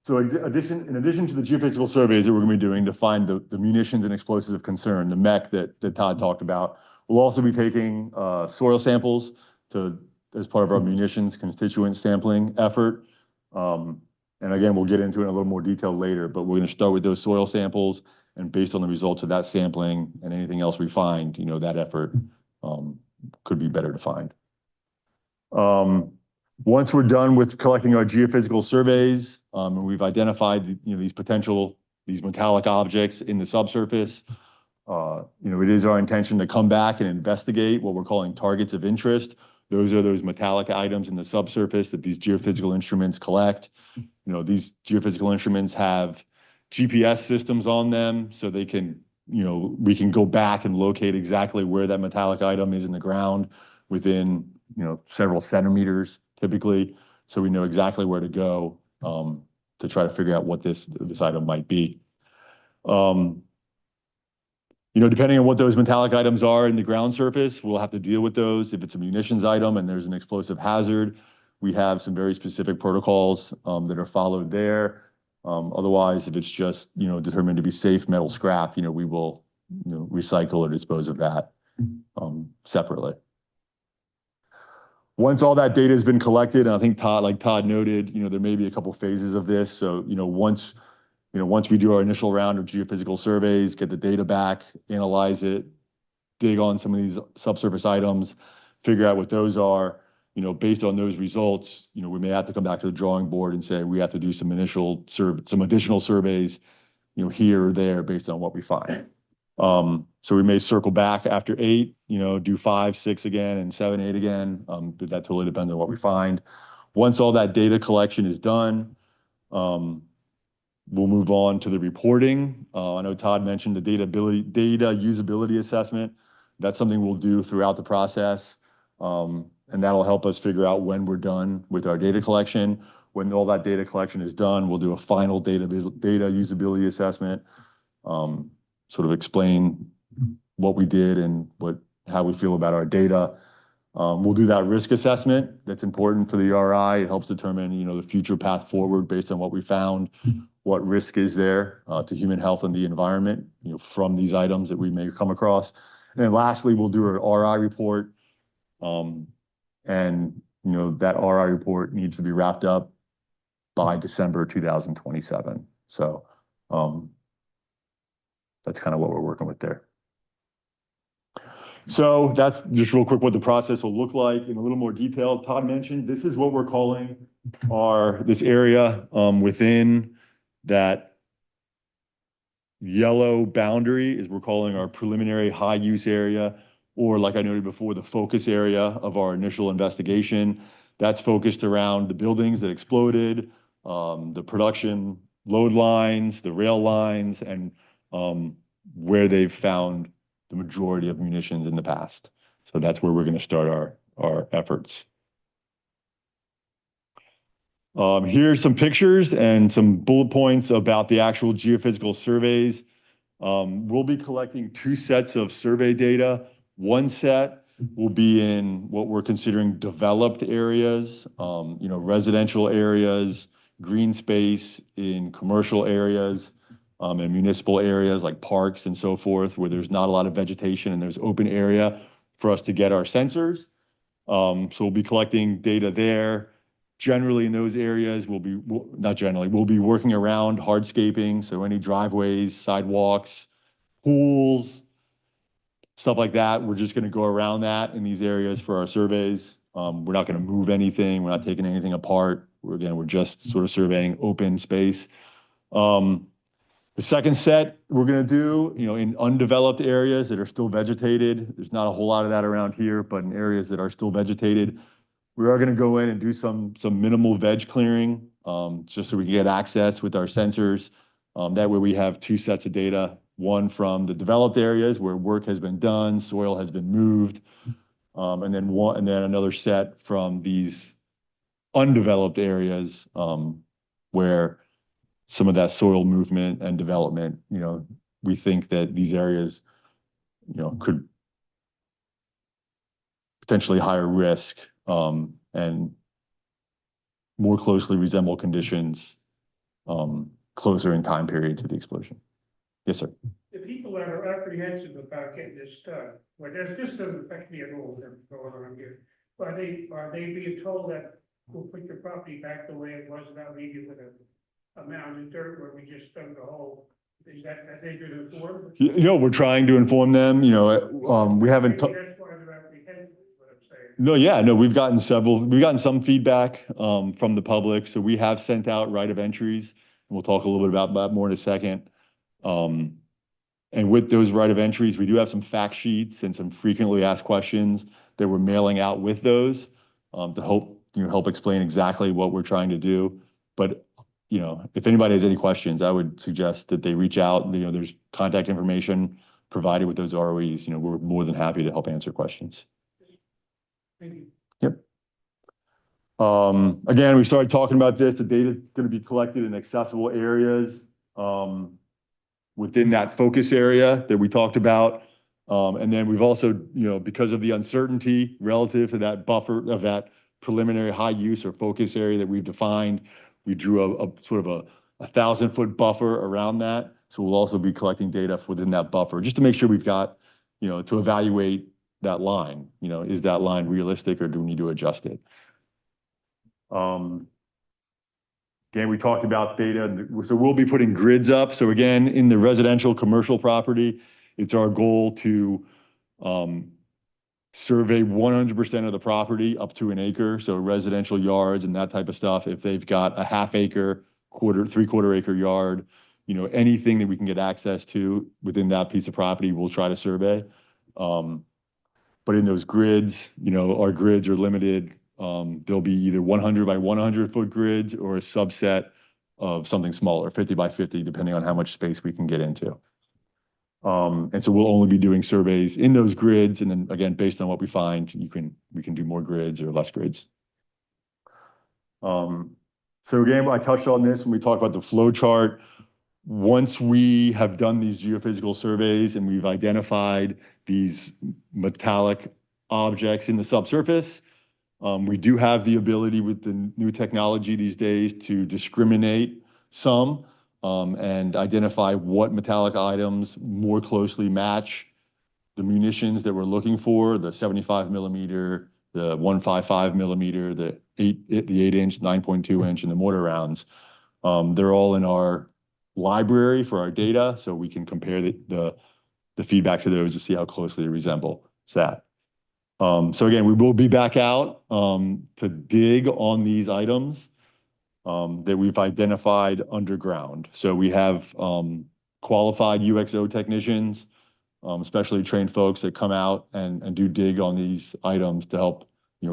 [SPEAKER 5] in addition to the geophysical surveys that we're going to be doing to find the munitions and explosives of concern, the MEC that Todd talked about, we'll also be taking soil samples as part of our munitions constituent sampling effort. And again, we'll get into it in a little more detail later, but we're going to start with those soil samples, and based on the results of that sampling and anything else we find, that effort could be better defined. Once we're done with collecting our geophysical surveys, and we've identified, these metallic objects in the subsurface, it is our intention to come back and investigate what we're calling targets of interest. Those are those metallic items in the subsurface that these geophysical instruments collect. These geophysical instruments have GPS systems on them, so they can, we can go back and locate exactly where that metallic item is in the ground within, several centimeters typically. So we know exactly where to go to try to figure out what this item might be. Depending on what those metallic items are in the ground surface, we'll have to deal with those. If it's a munitions item and there's an explosive hazard, we have some very specific protocols that are followed there. Otherwise, if it's just, determined to be safe metal scrap, we will, recycle or dispose of that separately. Once all that data has been collected, and I think Todd noted, there may be a couple phases of this. So, once once we do our initial round of geophysical surveys, get the data back, analyze it, dig on some of these subsurface items, figure out what those are, based on those results, we may have to come back to the drawing board and say we have to do some additional surveys, here or there based on what we find. So we may circle back after 8, do 5, 6 again, and 7, 8 again. But that totally depends on what we find. Once all that data collection is done, we'll move on to the reporting. I know Todd mentioned the data usability assessment. That's something we'll do throughout the process. And that'll help us figure out when we're done with our data collection. When all that data collection is done, we'll do a final data usability assessment, sort of explain what we did and how we feel about our data. We'll do that risk assessment. That's important for the RI. It helps determine, the future path forward based on what we found, what risk is there to human health and the environment, from these items that we may come across. And then lastly, we'll do an RI report. And, that RI report needs to be wrapped up by December 2027. So that's kind of what we're working with there. So that's just real quick what the process will look like in a little more detail. Todd mentioned this is what we're calling this area within that yellow boundary is we're calling our preliminary high use area, or like I noted before, the focus area of our initial investigation. That's focused around the buildings that exploded, the production load lines, the rail lines, and where they've found the majority of munitions in the past. So that's where we're going to start our efforts. Here's some pictures and some bullet points about the actual geophysical surveys. We'll be collecting 2 sets of survey data. One set will be in what we're considering developed areas, residential areas, green space in commercial areas, and municipal areas like parks and so forth, where there's not a lot of vegetation and there's open area for us to get our sensors. So we'll be collecting data there. Generally in those areas, we'll be working around hardscaping. So any driveways, sidewalks, pools, stuff like that. We're just going to go around that in these areas for our surveys. We're not going to move anything. We're not taking anything apart. We're just sort of surveying open space. The second set we're going to do, in undeveloped areas that are still vegetated. There's not a whole lot of that around here, but in areas that are still vegetated, we are going to go in and do some minimal veg clearing, just so we can get access with our sensors. That way we have 2 sets of data, one from the developed areas where work has been done, soil has been moved, and then another set from these undeveloped areas, where some of that soil movement and development, we think that these areas, could potentially higher risk, and more closely resemble conditions, closer in time period to the explosion. Yes, sir.
[SPEAKER 7] The people that are apprehensive about getting this done, well, this doesn't affect me at all, what's going on here. Are they being told that we'll put your property back the way it was, not leave you with a mound of dirt where we just dug the hole? Is that they've been informed?
[SPEAKER 5] We're trying to inform them, we haven't.
[SPEAKER 7] That's why they're apprehensive, is what I'm saying.
[SPEAKER 5] No, yeah, no, we've gotten some feedback from the public. So we have sent out right of entries, and we'll talk a little bit about that more in a second. And with those right of entries, we do have some fact sheets and some frequently asked questions that we're mailing out with those, to help explain exactly what we're trying to do. But if anybody has any questions, I would suggest that they reach out. There's contact information provided with those ROEs. We're more than happy to help answer questions.
[SPEAKER 7] Thank you.
[SPEAKER 5] Yep. Again, we started talking about this. The data is going to be collected in accessible areas within that focus area that we talked about. And then we've also, because of the uncertainty relative to that buffer of that preliminary high use or focus area that we've defined, we drew a sort of a 1,000-foot buffer around that. So we'll also be collecting data within that buffer just to make sure we've got, to evaluate that line. Is that line realistic or do we need to adjust it? Again, we talked about data, so we'll be putting grids up. So again, in the residential commercial property, it's our goal to survey 100% of the property up to an acre. So residential yards and that type of stuff. If they've got a half acre, three-quarter acre yard, anything that we can get access to within that piece of property, we'll try to survey. But in those grids, our grids are limited. There'll be either 100 by 100 foot grids or a subset of something smaller, 50 by 50, depending on how much space we can get into. And so we'll only be doing surveys in those grids. And then again, based on what we find, we can do more grids or less grids. So again, I touched on this when we talked about the flow chart. Once we have done these geophysical surveys and we've identified these metallic objects in the subsurface, we do have the ability with the new technology these days to discriminate some and identify what metallic items more closely match the munitions that we're looking for, the 75 millimeter, the 155 millimeter, the 8-inch, 9.2 inch, and the mortar rounds. They're all in our library for our data, so we can compare the feedback to those to see how closely they resemble that. So again, we will be back out to dig on these items that we've identified underground. So we have qualified UXO technicians, especially trained folks that come out and do dig on these items to help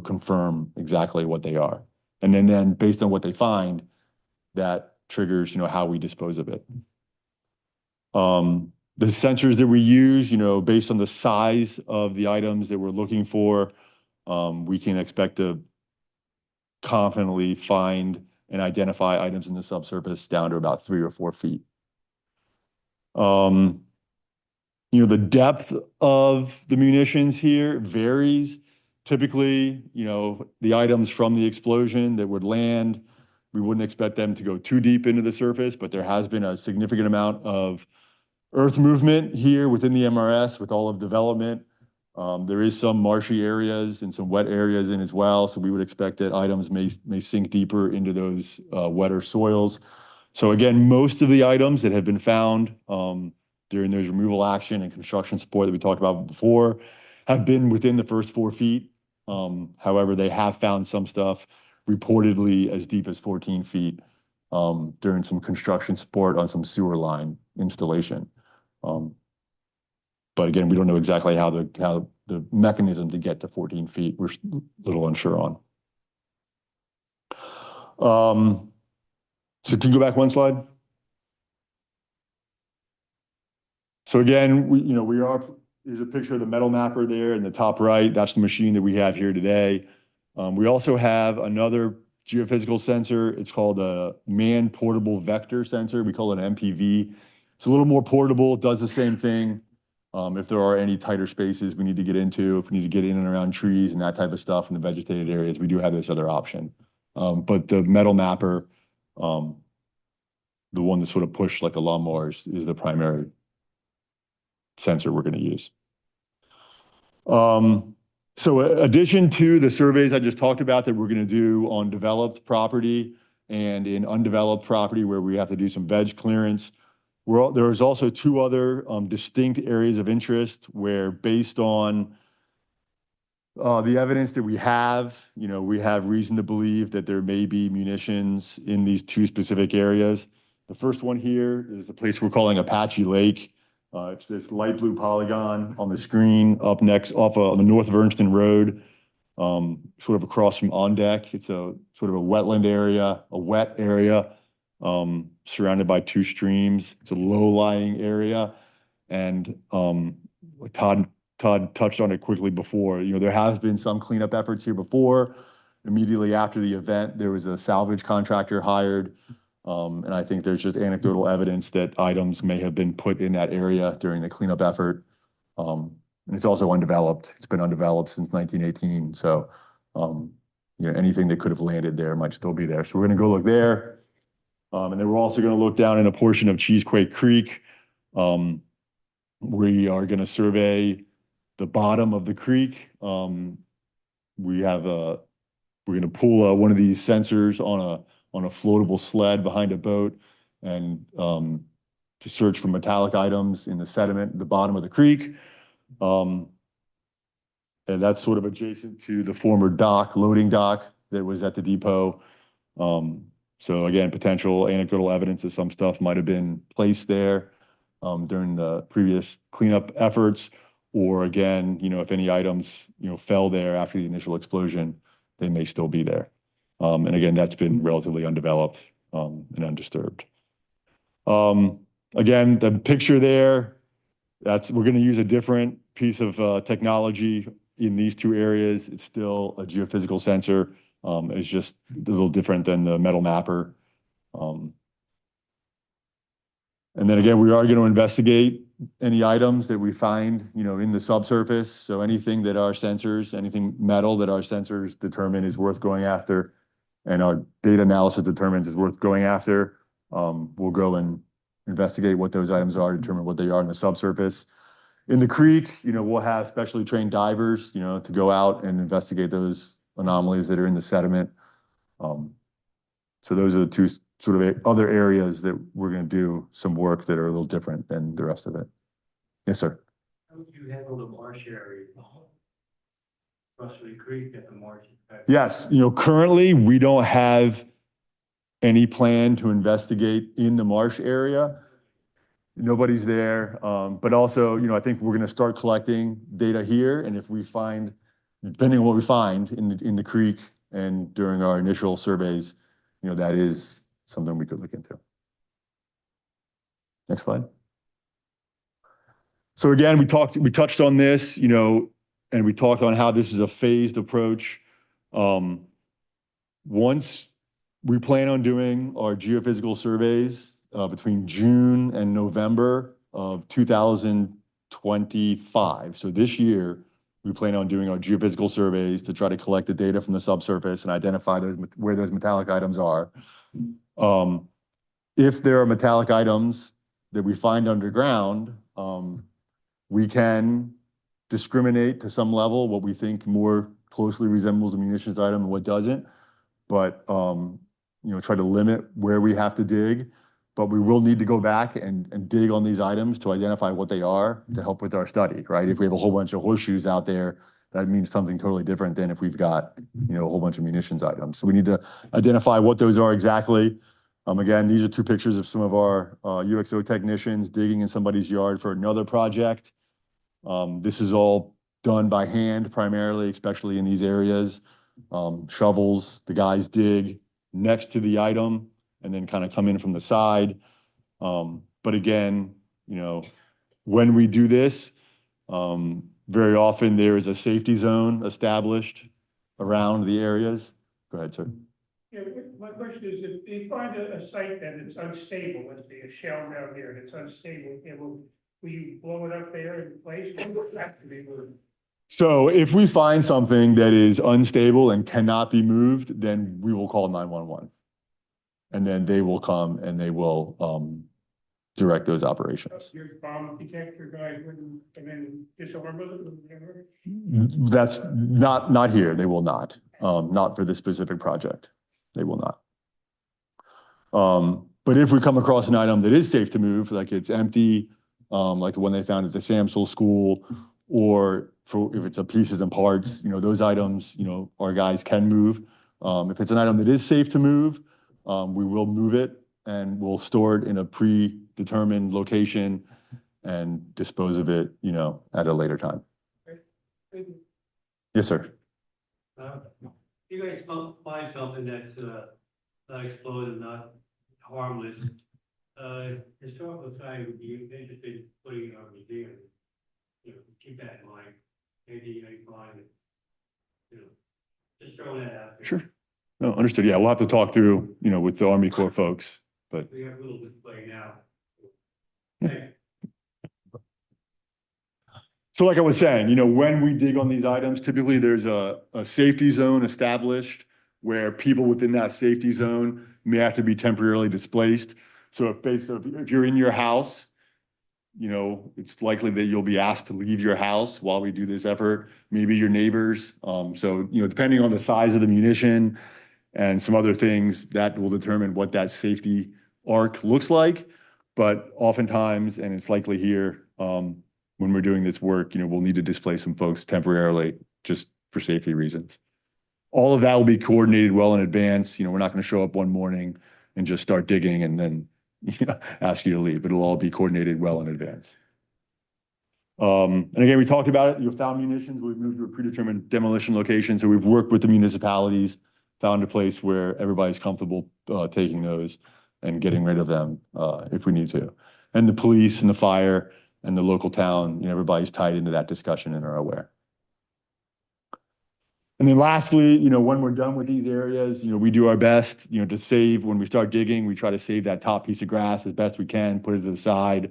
[SPEAKER 5] confirm exactly what they are. And then based on what they find, that triggers how we dispose of it. The sensors that we use, based on the size of the items that we're looking for, we can expect to confidently find and identify items in the subsurface down to about 3 or 4 feet. The depth of the munitions here varies. Typically, the items from the explosion that would land, we wouldn't expect them to go too deep into the surface, but there has been a significant amount of earth movement here within the MRS with all of development. There is some marshy areas and some wet areas in as well, so we would expect that items may sink deeper into those wetter soils. So again, most of the items that have been found during those removal action and construction support that we talked about before have been within the first 4 feet. However, they have found some stuff reportedly as deep as 14 feet during some construction support on some sewer line installation. But again, we don't know exactly how the mechanism to get to 14 feet, we're a little unsure on. So can you go back one slide? So again, there's a picture of the metal mapper there in the top right. That's the machine that we have here today. We also have another geophysical sensor. It's called a man portable vector sensor. We call it an MPV. It's a little more portable. It does the same thing. If there are any tighter spaces we need to get into, if we need to get in and around trees and that type of stuff in the vegetated areas, we do have this other option. But the metal mapper, the one that sort of pushed like a lawnmower is the primary sensor we're going to use. So addition to the surveys I just talked about that we're going to do on developed property and in undeveloped property where we have to do some veg clearance, there's also 2 other distinct areas of interest where based on the evidence that we have reason to believe that there may be munitions in these 2 specific areas. The first one here is a place we're calling Apache Lake. It's this light blue polygon on the screen up next on the north of Ernston Road, sort of across from On Deck. It's a sort of a wetland area, a wet area, surrounded by 2 streams. It's a low-lying area. And Todd touched on it quickly before. There has been some cleanup efforts here before. Immediately after the event, there was a salvage contractor hired. And I think there's just anecdotal evidence that items may have been put in that area during the cleanup effort. And it's also undeveloped. It's been undeveloped since 1918. So, anything that could have landed there might still be there. So we're going to go look there. And then we're also going to look down in a portion of Cheesequake Creek. We are going to survey the bottom of the creek. We're going to pull one of these sensors on on a floatable sled behind a boat and to search for metallic items in the sediment at the bottom of the creek. And that's sort of adjacent to the former dock, loading dock that was at the depot. So again, potential anecdotal evidence that some stuff might have been placed there during the previous cleanup efforts. Or again, if any items, fell there after the initial explosion, they may still be there. And again, that's been relatively undeveloped and undisturbed. Again, the picture there, we're going to use a different piece of technology in these two areas. It's still a geophysical sensor. It's just a little different than the metal mapper. And then again, we are going to investigate any items that we find, in the subsurface. So anything that our sensors, anything metal that our sensors determine is worth going after, and our data analysis determines is worth going after, we'll go and investigate what those items are, determine what they are in the subsurface. In the creek, we'll have specially trained divers, to go out and investigate those anomalies that are in the sediment. So those are the two sort of other areas that we're going to do some work that are a little different than the rest of it. Yes, sir.
[SPEAKER 9] How would you handle the marsh area? Russell Creek at the marsh?
[SPEAKER 5] Yes, currently we don't have any plan to investigate in the marsh area. Nobody's there. But also, I think we're going to start collecting data here. And if we find, depending on what we find in the creek and during our initial surveys, that is something we could look into. Next slide. So again, we touched on this, and we talked on how this is a phased approach. Once we plan on doing our geophysical surveys between June and November of 2025. So this year, we plan on doing our geophysical surveys to try to collect the data from the subsurface and identify where those metallic items are. If there are metallic items that we find underground, we can discriminate to some level what we think more closely resembles a munitions item and what doesn't. But try to limit where we have to dig. But we will need to go back and dig on these items to identify what they are to help with our study, right? If we have a whole bunch of horseshoes out there, that means something totally different than if we've got, a whole bunch of munitions items. So we need to identify what those are exactly. Again, these are two pictures of some of our UXO technicians digging in somebody's yard for another project. This is all done by hand primarily, especially in these areas. Shovels, the guys dig next to the item and then kind of come in from the side. But again, when we do this, very often there is a safety zone established around the areas. Go ahead, sir.
[SPEAKER 7] Yeah, my question is, if you find a site that it's unstable, let's say a shell down there that's unstable, will you blow it up there in place? Or will it have to be moved?
[SPEAKER 5] So if we find something that is unstable and cannot be moved, then we will call 911. And then they will come and they will direct those operations.
[SPEAKER 7] Your bomb detector guy wouldn't come in disarm it or whatever?
[SPEAKER 5] That's not here. They will not. Not for this specific project. They will not. But if we come across an item that is safe to move, like it's empty, like the one they found at the Samsel school, or if it's a pieces and parts, those items, our guys can move. If it's an item that is safe to move, we will move it and we'll store it in a predetermined location and dispose of it, at a later time. Yes, sir.
[SPEAKER 9] You guys find something that's not explosive, not harmless. Historical Society would be interested in putting it on a museum. Keep that in mind. Maybe you find it. Just throwing that out there.
[SPEAKER 5] Sure. No, understood. Yeah, we'll have to talk through, with the Army Corps folks, but.
[SPEAKER 9] We have a little display now.
[SPEAKER 5] Yeah. So like I was saying, when we dig on these items, typically there's a safety zone established where people within that safety zone may have to be temporarily displaced. So if you're in your house, it's likely that you'll be asked to leave your house while we do this effort, maybe your neighbors. So, depending on the size of the munition and some other things that will determine what that safety arc looks like. But oftentimes, and it's likely here, when we're doing this work, we'll need to displace some folks temporarily just for safety reasons. All of that will be coordinated well in advance. We're not going to show up one morning and just start digging and then ask you to leave. It'll all be coordinated well in advance. And again, we talked about it. You found munitions. We've moved to a predetermined demolition location. So we've worked with the municipalities, found a place where everybody's comfortable taking those and getting rid of them if we need to. And the police and the fire and the local town, everybody's tied into that discussion and are aware. And then lastly, when we're done with these areas, we do our best, to save, when we start digging, we try to save that top piece of grass as best we can, put it to the side.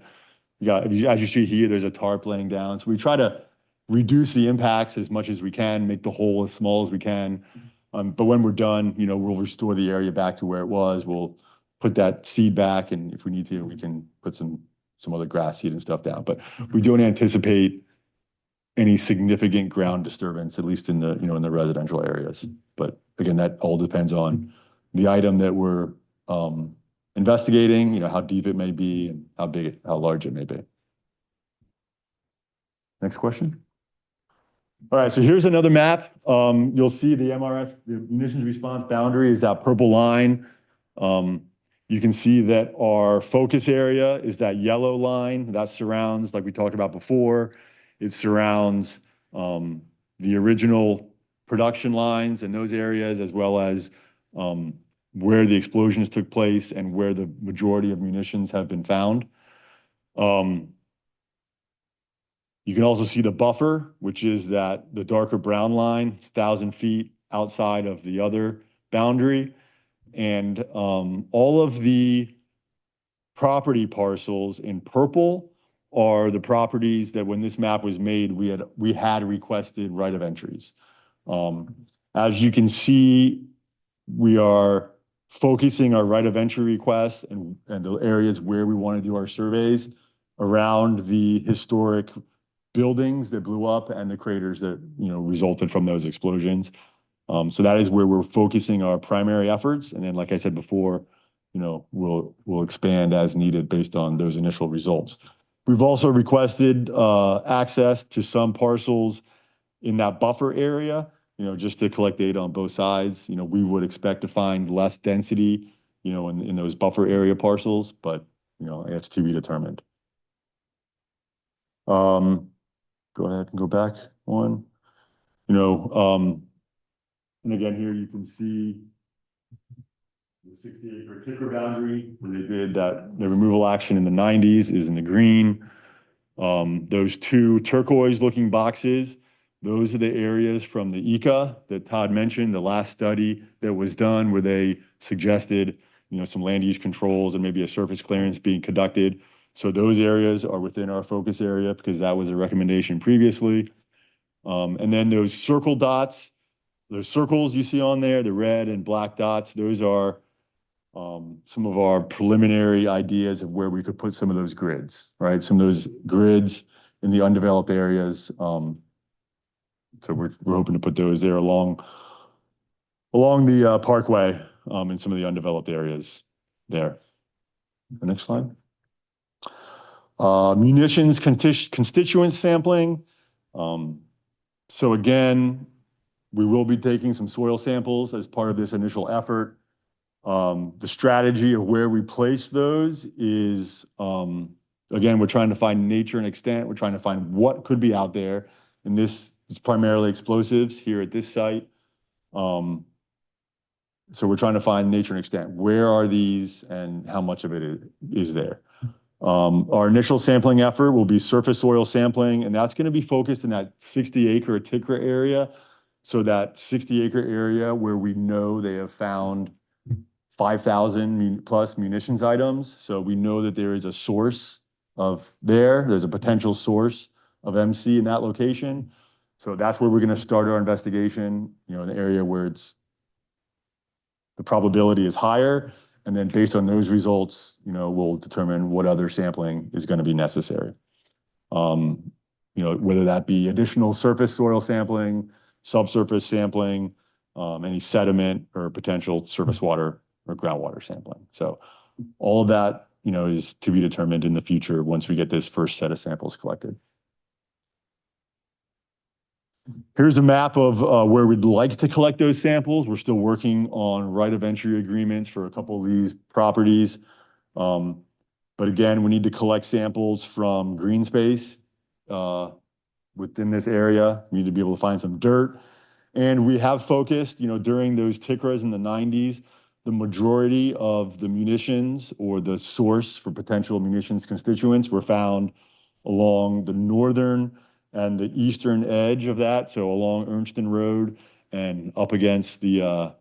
[SPEAKER 5] As you see here, there's a tarp laying down. So we try to reduce the impacts as much as we can, make the hole as small as we can. But when we're done, we'll restore the area back to where it was. We'll put that seed back, and if we need to, we can put some other grass seed and stuff down. But we don't anticipate any significant ground disturbance, at least in the, in the residential areas. But again, that all depends on the item that we're investigating, how deep it may be and how large it may be. Next question. All right, so here's another map. You'll see the MRS, the munitions response boundary is that purple line. You can see that our focus area is that yellow line that surrounds, like we talked about before, it surrounds the original production lines in those areas, as well as where the explosions took place and where the majority of munitions have been found. You can also see the buffer, which is the darker brown line. It's 1,000 feet outside of the other boundary. And all of the property parcels in purple are the properties that when this map was made, we had requested right of entries. As you can see, we are focusing our right of entry requests and the areas where we want to do our surveys around the historic buildings that blew up and the craters that resulted from those explosions. So that is where we're focusing our primary efforts. And then, like I said before, we'll expand as needed based on those initial results. We've also requested access to some parcels in that buffer area, just to collect data on both sides. We would expect to find less density, in those buffer area parcels, but, it's to be determined. Go ahead and go back one. And again, here you can see the 60-acre ticker boundary where they did the removal action in the 90s is in the green. Those two turquoise-looking boxes, those are the areas from the ECA that Todd mentioned, the last study that was done where they suggested, some land use controls and maybe a surface clearance being conducted. So those areas are within our focus area because that was a recommendation previously. And then those circle dots, those circles you see on there, the red and black dots, those are some of our preliminary ideas of where we could put some of those grids, right? Some of those grids in the undeveloped areas. So we're hoping to put those there along the parkway in some of the undeveloped areas there. The next slide. Munitions constituent sampling. So again, we will be taking some soil samples as part of this initial effort. The strategy of where we place those is, again, we're trying to find nature and extent. We're trying to find what could be out there. And this is primarily explosives here at this site. So we're trying to find nature and extent. Where are these and how much of it is there? Our initial sampling effort will be surface soil sampling, and that's going to be focused in that 60-acre Tikra area. So that 60-acre area where we know they have found 5,000 plus munitions items. So we know that there is a source there's a potential source of MC in that location. So that's where we're going to start our investigation, in the area where the probability is higher. And then based on those results, we'll determine what other sampling is going to be necessary. Whether that be additional surface soil sampling, subsurface sampling, any sediment or potential surface water or groundwater sampling. So all of that, is to be determined in the future once we get this first set of samples collected. Here's a map of where we'd like to collect those samples. We're still working on right of entry agreements for a couple of these properties. But again, we need to collect samples from green space within this area. We need to be able to find some dirt. And we have focused, during those TICRAs in the 90s, the majority of the munitions or the source for potential munitions constituents were found along the northern and the eastern edge of that. So along Ernston Road and up against the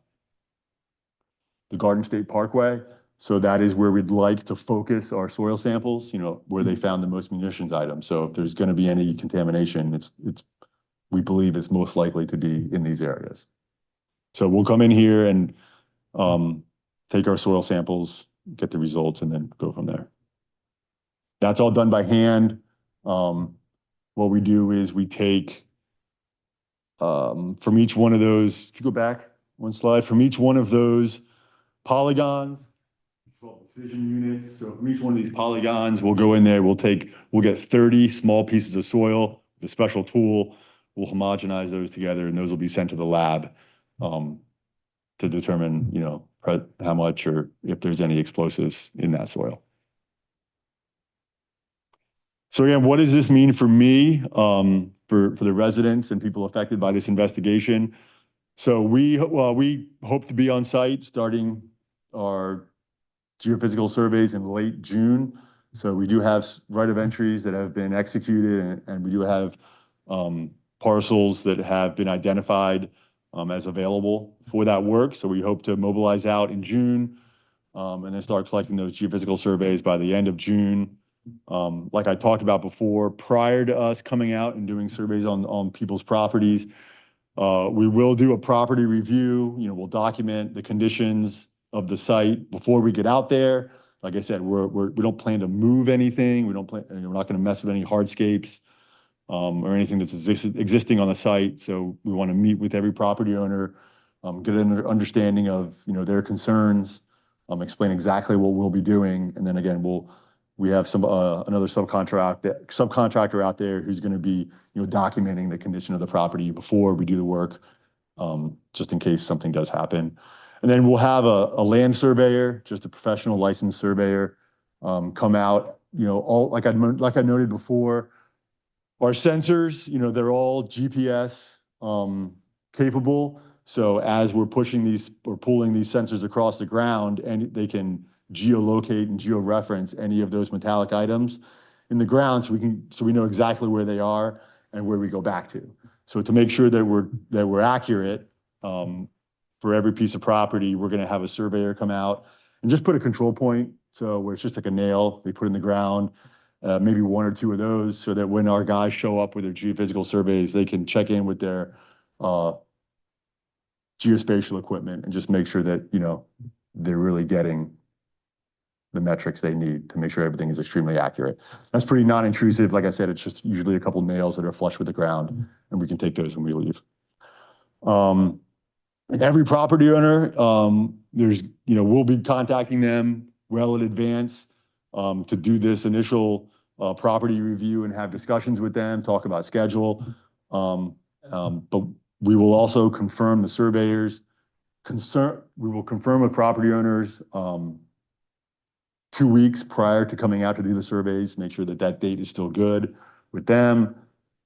[SPEAKER 5] Garden State Parkway. So that is where we'd like to focus our soil samples, where they found the most munitions items. So if there's going to be any contamination, we believe it's most likely to be in these areas. So we'll come in here and take our soil samples, get the results, and then go from there. That's all done by hand. What we do is we take from each one of those, if you go back one slide, from each one of those polygons, decision units. So from each one of these polygons, we'll go in there, we'll get 30 small pieces of soil with a special tool. We'll homogenize those together, and those will be sent to the lab to determine, how much or if there's any explosives in that soil. So again, what does this mean for me, for the residents and people affected by this investigation? So we hope to be on site starting our geophysical surveys in late June. So we do have right of entries that have been executed, and we do have parcels that have been identified as available for that work. So we hope to mobilize out in June and then start collecting those geophysical surveys by the end of June. Like I talked about before, prior to us coming out and doing surveys on people's properties, we will do a property review. We'll document the conditions of the site before we get out there. Like I said, we don't plan to move anything. We're not going to mess with any hardscapes or anything that's existing on the site. So we want to meet with every property owner, get an understanding of their concerns, explain exactly what we'll be doing, and then again we have another subcontractor out there who's going to be documenting the condition of the property before we do the work, just in case something does happen. And then we'll have a land surveyor, just a professional licensed surveyor, come out. Like I noted before, our sensors, they're all GPS capable. So as we're pulling these sensors across the ground, and they can geolocate and georeference any of those metallic items in the ground, so we know exactly where they are and where we go back to. So to make sure that we're accurate for every piece of property, we're going to have a surveyor come out and just put a control point. So where it's just like a nail they put in the ground, maybe one or two of those, so that when our guys show up with their geophysical surveys, they can check in with their geospatial equipment and just make sure that they're really getting the metrics they need to make sure everything is extremely accurate. That's pretty non-intrusive. Like I said, it's just usually a couple nails that are flush with the ground, and we can take those when we leave. Every property owner, we'll be contacting them well in advance to do this initial property review and have discussions with them, talk about schedule. But we will also confirm the surveyors. We will confirm with property owners 2 weeks prior to coming out to do the surveys, make sure that date is still good with them.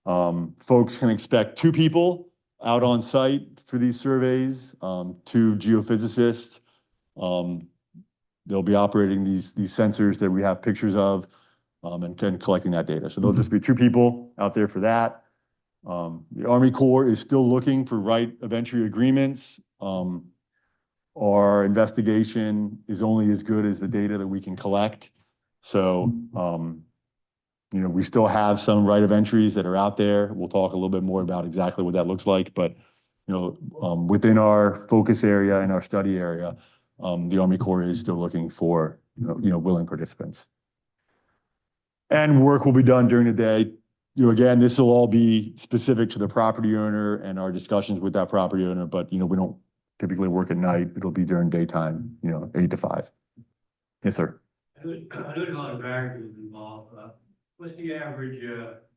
[SPEAKER 5] Folks can expect 2 people out on site for these surveys, 2 geophysicists. They'll be operating these sensors that we have pictures of and collecting that data. So there'll just be 2 people out there for that. The Army Corps is still looking for right of entry agreements. Our investigation is only as good as the data that we can collect. So, we still have some right of entries that are out there. We'll talk a little bit more about exactly what that looks like. But, within our focus area and our study area, the Army Corps is still looking for, willing participants. And work will be done during the day. again, this will all be specific to the property owner and our discussions with that property owner, but, we don't typically work at night. It'll be during daytime, 8 to 5. Yes, sir.
[SPEAKER 9] I know there's a lot of variables involved. What's the average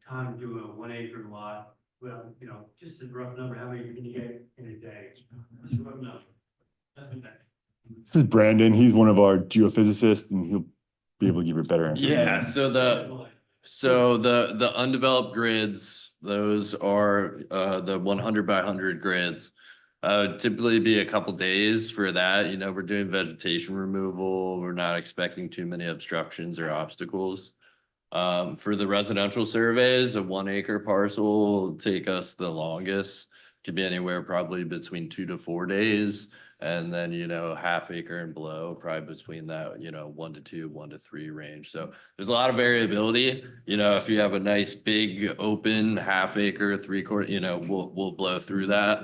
[SPEAKER 9] time to do a 1 acre lot? Well, just a rough number, how many can you get in a day? Just a rough number. Nothing bad.
[SPEAKER 5] This is Brandon. He's one of our geophysicists, and he'll be able to give you a better answer.
[SPEAKER 3] Yeah, so the undeveloped grids, those are the 100 by 100 grids. Typically be a couple days for that. We're doing vegetation removal. We're not expecting too many obstructions or obstacles. For the residential surveys, a 1 acre parcel will take us the longest. Could be anywhere probably between 2 to 4 days. And then, half acre and below, probably between that, 1 to 2, 1 to 3 range. So there's a lot of variability. If you have a nice big open half acre, 3/4, we'll blow through that.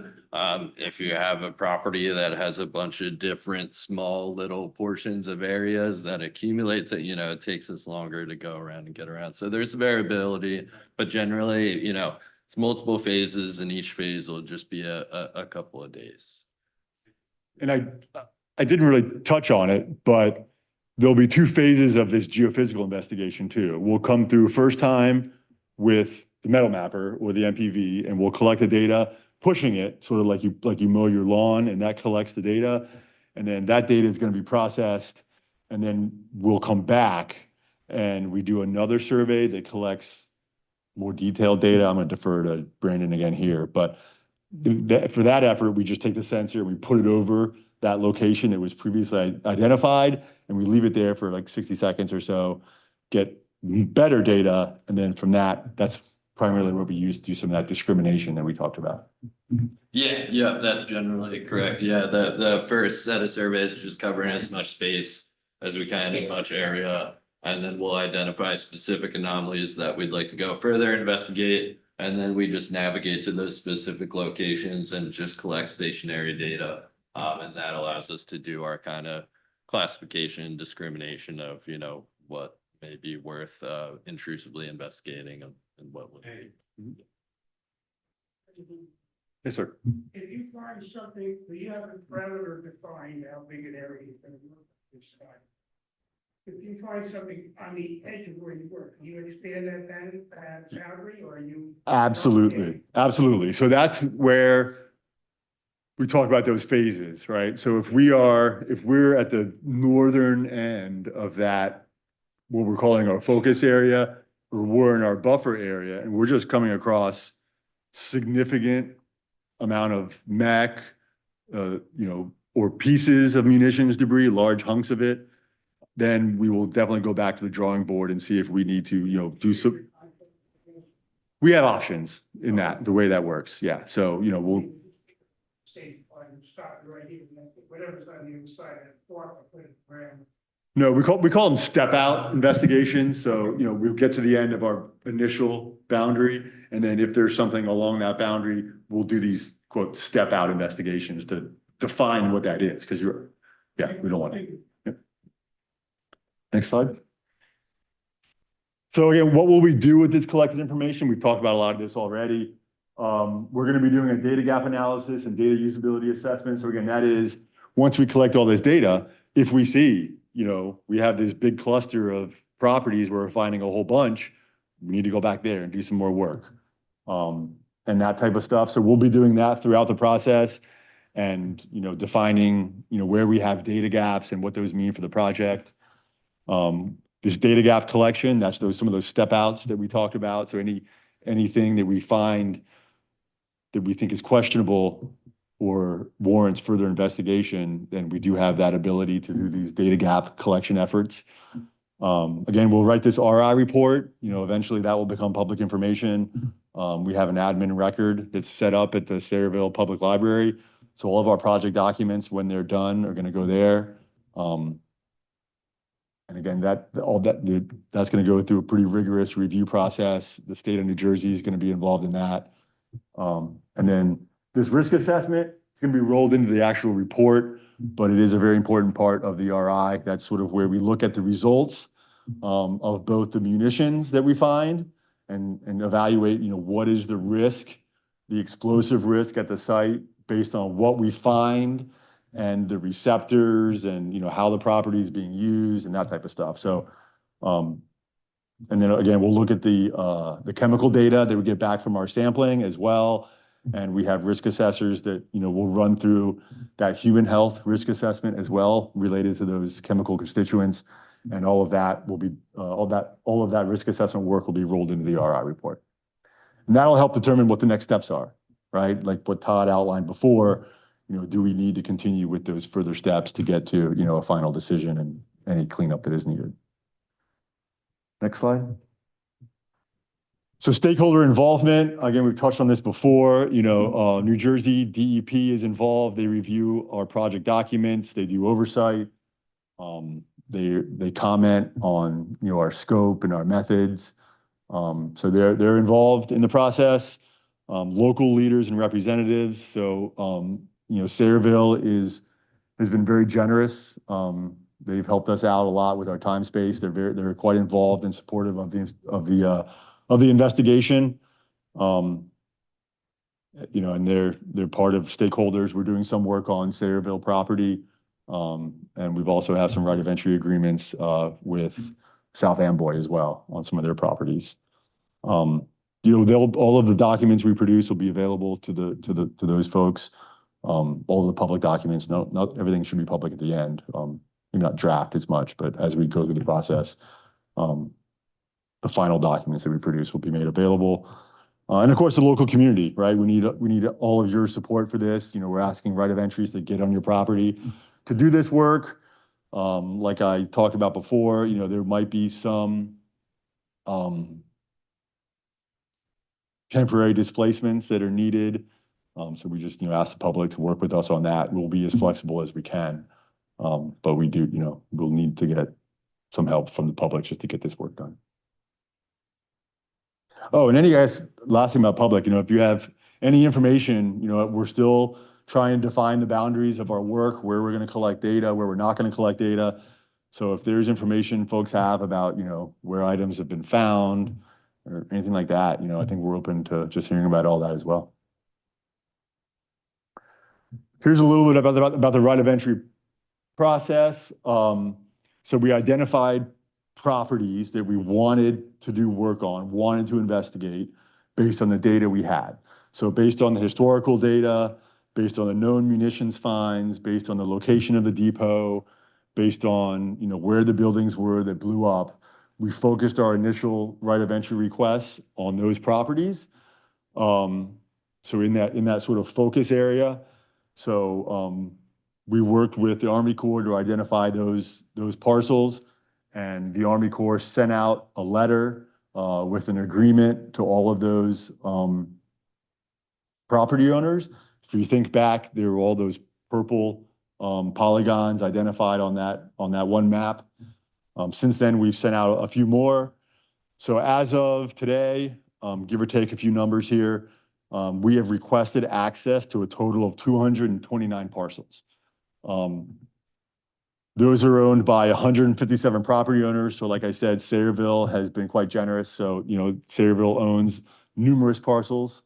[SPEAKER 3] If you have a property that has a bunch of different small little portions of areas that accumulates it, it takes us longer to go around and get around. So there's variability, but generally, it's multiple phases, and each phase will just be a couple of days.
[SPEAKER 5] And I didn't really touch on it, but there'll be 2 phases of this geophysical investigation too. We'll come through first time with the metal mapper or the MPV, and we'll collect the data, pushing it sort of like you mow your lawn, and that collects the data. And then that data is going to be processed, and then we'll come back and we do another survey that collects more detailed data. I'm going to defer to Brandon again here, but for that effort, we just take the sensor, we put it over that location that was previously identified, and we leave it there for like 60 seconds or so, get better data, and then from that's primarily what we use to do some of that discrimination that we talked about.
[SPEAKER 3] Yeah, that's generally correct. Yeah, the first set of surveys is just covering as much space as we can in much area. And then we'll identify specific anomalies that we'd like to go further investigate. And then we just navigate to those specific locations and just collect stationary data. And that allows us to do our kind of classification, discrimination of, what may be worth intrusively investigating and what would be.
[SPEAKER 5] Yes, sir.
[SPEAKER 7] If you find something, you have a parameter defined how big an area is going to work this side. If you find something on the edge of where you work, can you expand that boundary, or are you?
[SPEAKER 5] Absolutely. So that's where we talk about those phases, right? So if we're at the northern end of that, what we're calling our focus area, or we're in our buffer area, and we're just coming across significant amount of mech, or pieces of munitions debris, large hunks of it, then we will definitely go back to the drawing board and see if we need to, do some. We have options in that, the way that works. Yeah. So, we'll.
[SPEAKER 7] Stop right here, whatever's on the other side of the fork, I put it around.
[SPEAKER 5] No, we call them step out investigations. So, we'll get to the end of our initial boundary. And then if there's something along that boundary, we'll do these quote step out investigations to define what that is. Cause we don't want to. Yep. Next slide. So again, what will we do with this collected information? We've talked about a lot of this already. We're going to be doing a data gap analysis and data usability assessment. So again, that is once we collect all this data, if we see, we have this big cluster of properties where we're finding a whole bunch, we need to go back there and do some more work. And that type of stuff. So we'll be doing that throughout the process and, defining, where we have data gaps and what those mean for the project. This data gap collection, that's some of those step outs that we talked about. So anything that we find that we think is questionable or warrants further investigation, then we do have that ability to do these data gap collection efforts. Again, we'll write this RI report, eventually that will become public information. We have an admin record that's set up at the Sayreville Public Library. So all of our project documents, when they're done, are going to go there. And again, that's going to go through a pretty rigorous review process. The state of New Jersey is going to be involved in that. And then this risk assessment, it's going to be rolled into the actual report, but it is a very important part of the RI. That's sort of where we look at the results of both the munitions that we find and evaluate, what is the risk, the explosive risk at the site based on what we find and the receptors and, how the property is being used and that type of stuff. So, and then again, we'll look at the chemical data that we get back from our sampling as well. And we have risk assessors that, will run through that human health risk assessment as well related to those chemical constituents. And all of that will be, all of that risk assessment work will be rolled into the RI report. And that'll help determine what the next steps are, right? Like what Todd outlined before, do we need to continue with those further steps to get to, a final decision and any cleanup that is needed. Next slide. So stakeholder involvement, again, we've touched on this before, New Jersey DEP is involved. They review our project documents, they do oversight. They comment on, our scope and our methods. So they're involved in the process. Local leaders and representatives. So, Sayreville has been very generous. They've helped us out a lot with our time space. They're quite involved and supportive of the investigation. And they're part of stakeholders. We're doing some work on Sayreville property. And we've also had some right of entry agreements with South Amboy as well on some of their properties. All of the documents we produce will be available to those folks. All of the public documents, not everything should be public at the end. Maybe not draft as much, but as we go through the process, the final documents that we produce will be made available. And of course, the local community, right? We need all of your support for this. We're asking right of entries to get on your property to do this work. Like I talked about before, there might be some temporary displacements that are needed. So we just, ask the public to work with us on that. We'll be as flexible as we can. But we do, we'll need to get some help from the public just to get this work done. Oh, and last thing about public, if you have any information, we're still trying to define the boundaries of our work, where we're going to collect data, where we're not going to collect data. So if there's information folks have about, where items have been found or anything like that, I think we're open to just hearing about all that as well. Here's a little bit about the right of entry process. So we identified properties that we wanted to do work on, wanted to investigate based on the data we had. So based on the historical data, based on the known munitions finds, based on the location of the depot, based on, where the buildings were that blew up, we focused our initial right of entry requests on those properties. So in that sort of focus area. So we worked with the Army Corps to identify those parcels, and the Army Corps sent out a letter with an agreement to all of those property owners. If you think back, there were all those purple polygons identified on that one map. Since then, we've sent out a few more. So as of today, give or take a few numbers here, we have requested access to a total of 229 parcels. Those are owned by 157 property owners. So like I said, Sayreville has been quite generous. So, Sayreville owns numerous parcels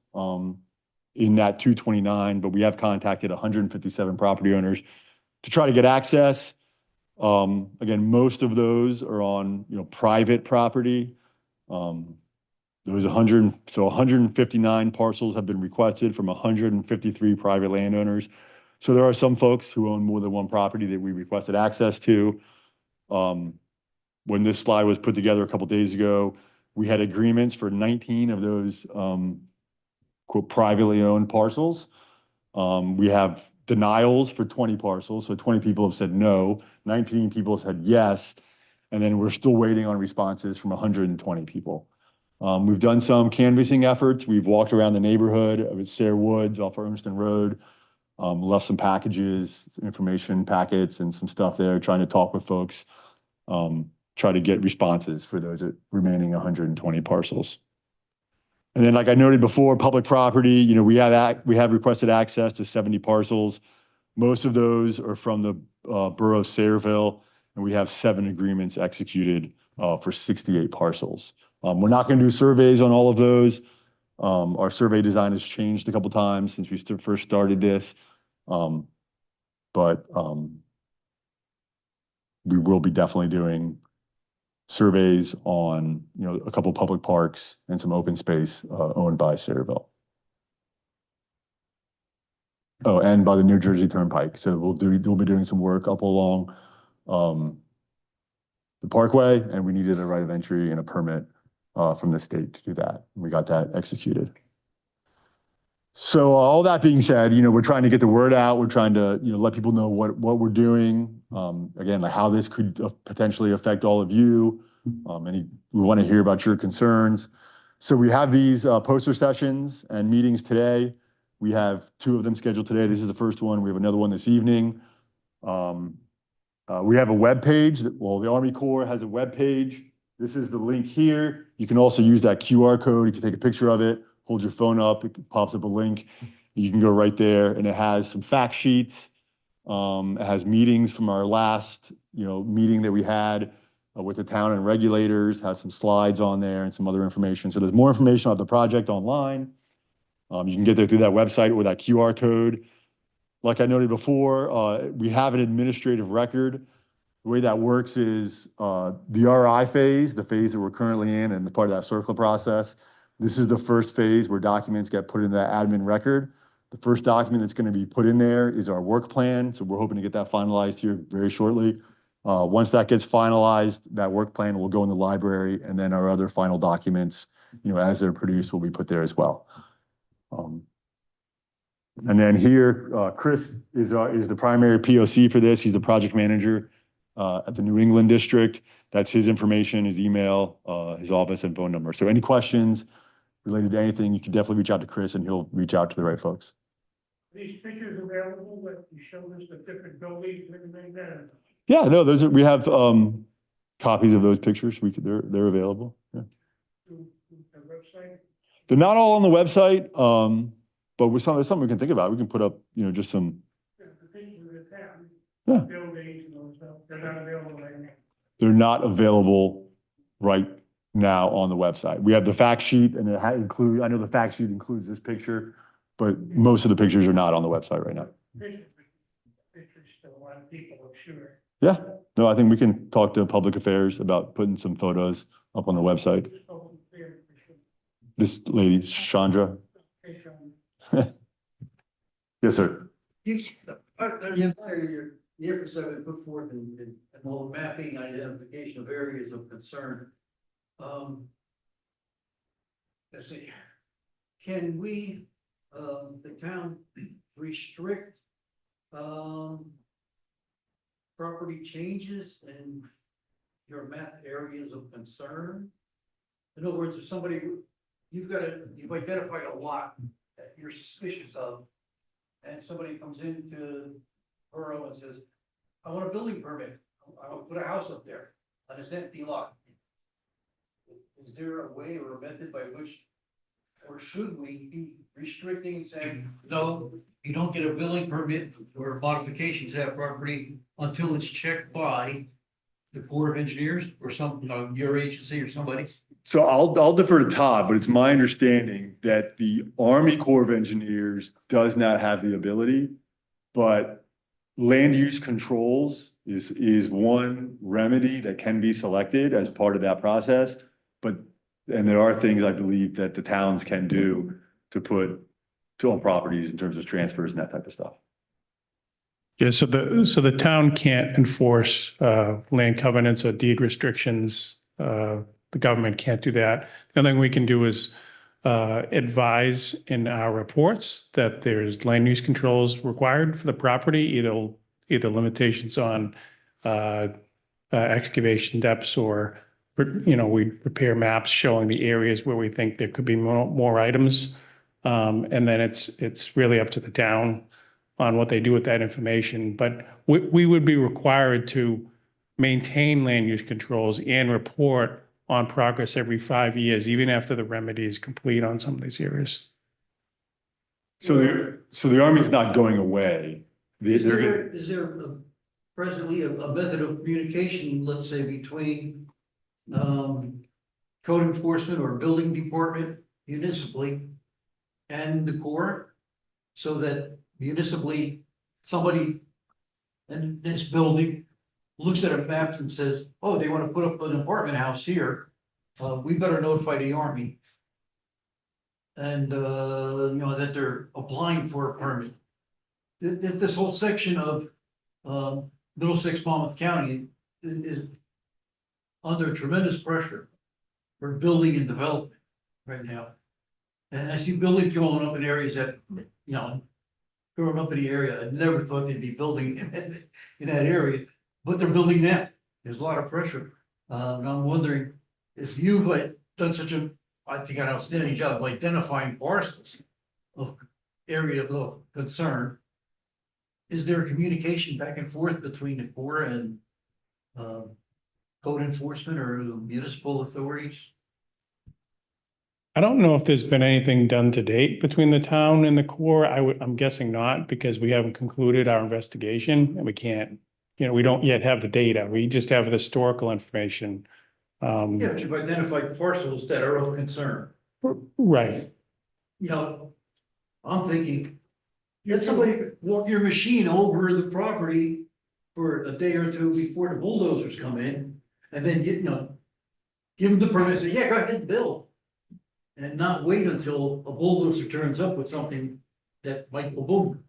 [SPEAKER 5] in that 229, but we have contacted 157 property owners to try to get access. Again, most of those are on, private property. Those 159 parcels have been requested from 153 private landowners. So there are some folks who own more than one property that we requested access to. When this slide was put together a couple days ago, we had agreements for 19 of those quote privately owned parcels. We have denials for 20 parcels. So 20 people have said no, 19 people have said yes, and then we're still waiting on responses from 120 people. We've done some canvassing efforts. We've walked around the neighborhood of Sayre Woods off Ormston Road, left some packages, information packets and some stuff there, trying to talk with folks, try to get responses for those remaining 120 parcels. And then, like I noted before, public property, we have requested access to 70 parcels. Most of those are from the borough of Sayreville, and we have 7 agreements executed for 68 parcels. We're not going to do surveys on all of those. Our survey design has changed a couple times since we first started this. But we will be definitely doing surveys on, a couple public parks and some open space owned by Sayreville. Oh, and by the New Jersey Turnpike. So we'll be doing some work up along the Parkway, and we needed a right of entry and a permit from the state to do that. We got that executed. So all that being said, we're trying to get the word out. We're trying to, let people know what we're doing. Again, like how this could potentially affect all of you. We want to hear about your concerns. So we have these poster sessions and meetings today. We have 2 of them scheduled today. This is the first one. We have another one this evening. We have a web page the Army Corps has a web page. This is the link here. You can also use that QR code. You can take a picture of it, hold your phone up, it pops up a link. You can go right there, and it has some fact sheets. It has meetings from our last, meeting that we had with the town and regulators, has some slides on there and some other information. So there's more information about the project online. You can get there through that website or that QR code. Like I noted before, we have an administrative record. The way that works is the RI phase, the phase that we're currently in and the part of that circular process. This is the first phase where documents get put into that admin record. The first document that's going to be put in there is our work plan. So we're hoping to get that finalized here very shortly. Once that gets finalized, that work plan will go in the library, and then our other final documents, as they're produced, will be put there as well. And then here, Chris is the primary POC for this. He's the project manager at the New England district. That's his information, his email, his office and phone number. So any questions related to anything, you can definitely reach out to Chris and he'll reach out to the right folks.
[SPEAKER 7] These pictures available that you showed us the different buildings and everything there.
[SPEAKER 5] Yeah, no, we have copies of those pictures. They're available. Yeah.
[SPEAKER 7] To the website.
[SPEAKER 5] They're not all on the website, but there's something we can think about. We can put up, just some.
[SPEAKER 7] The pictures of the town.
[SPEAKER 5] Yeah.
[SPEAKER 7] Buildings and all stuff. They're not available right now.
[SPEAKER 5] They're not available right now on the website. We have the fact sheet, and I know the fact sheet includes this picture, but most of the pictures are not on the website right now.
[SPEAKER 7] Pictures to a lot of people, I'm sure.
[SPEAKER 5] Yeah, no, I think we can talk to public affairs about putting some photos up on the website. This lady, Chandra. Yes, sir.
[SPEAKER 10] The efforts that have been put forth in all the mapping, identification of areas of concern. Let's see, can we, the town restrict, property changes in your map areas of concern? In other words, if somebody, you've identified a lot that you're suspicious of, and somebody comes into borough and says, I want a building permit, I want to put a house up there on this empty lot. Is there a way or a method by which, or should we be restricting and saying, no, you don't get a building permit or modification to that property until it's checked by the Corps of Engineers or your agency or somebody?
[SPEAKER 5] So I'll defer to Todd, but it's my understanding that the Army Corps of Engineers does not have the ability, but land use controls is one remedy that can be selected as part of that process. And there are things I believe that the towns can do to put on properties in terms of transfers and that type of stuff.
[SPEAKER 2] Yeah, so the town can't enforce land covenants or deed restrictions. The government can't do that. The only thing we can do is advise in our reports that there's land use controls required for the property, either limitations on excavation depths or, we prepare maps showing the areas where we think there could be more items. And then it's really up to the town on what they do with that information. But we would be required to maintain land use controls and report on progress every 5 years, even after the remedy is complete on some of these areas.
[SPEAKER 5] So the Army's not going away.
[SPEAKER 10] Is there presently a method of communication, let's say, between code enforcement or building department municipally and the Corps, so that municipally, somebody in this building looks at a map and says, oh, they want to put up an apartment house here. We better notify the Army. And, that they're applying for a permit. This whole section of, Middlesex Monmouth County is under tremendous pressure for building and development right now. And I see buildings going up in areas that, growing up in the area, I never thought they'd be building in that area, but they're building now. There's a lot of pressure. And I'm wondering if you've done such I think an outstanding job of identifying parcels of area of concern. Is there a communication back and forth between the Corps and code enforcement or municipal authorities?
[SPEAKER 2] I don't know if there's been anything done to date between the town and the Corps. I'm guessing not, because we haven't concluded our investigation and we can't, we don't yet have the data. We just have the historical information.
[SPEAKER 10] Yeah, but you've identified parcels that are of concern.
[SPEAKER 2] Right.
[SPEAKER 10] I'm thinking, let somebody walk your machine over the property for a day or two before the bulldozers come in, and then give them the permit and say, yeah, go ahead and build. And not wait until a bulldozer turns up with something that might go boom.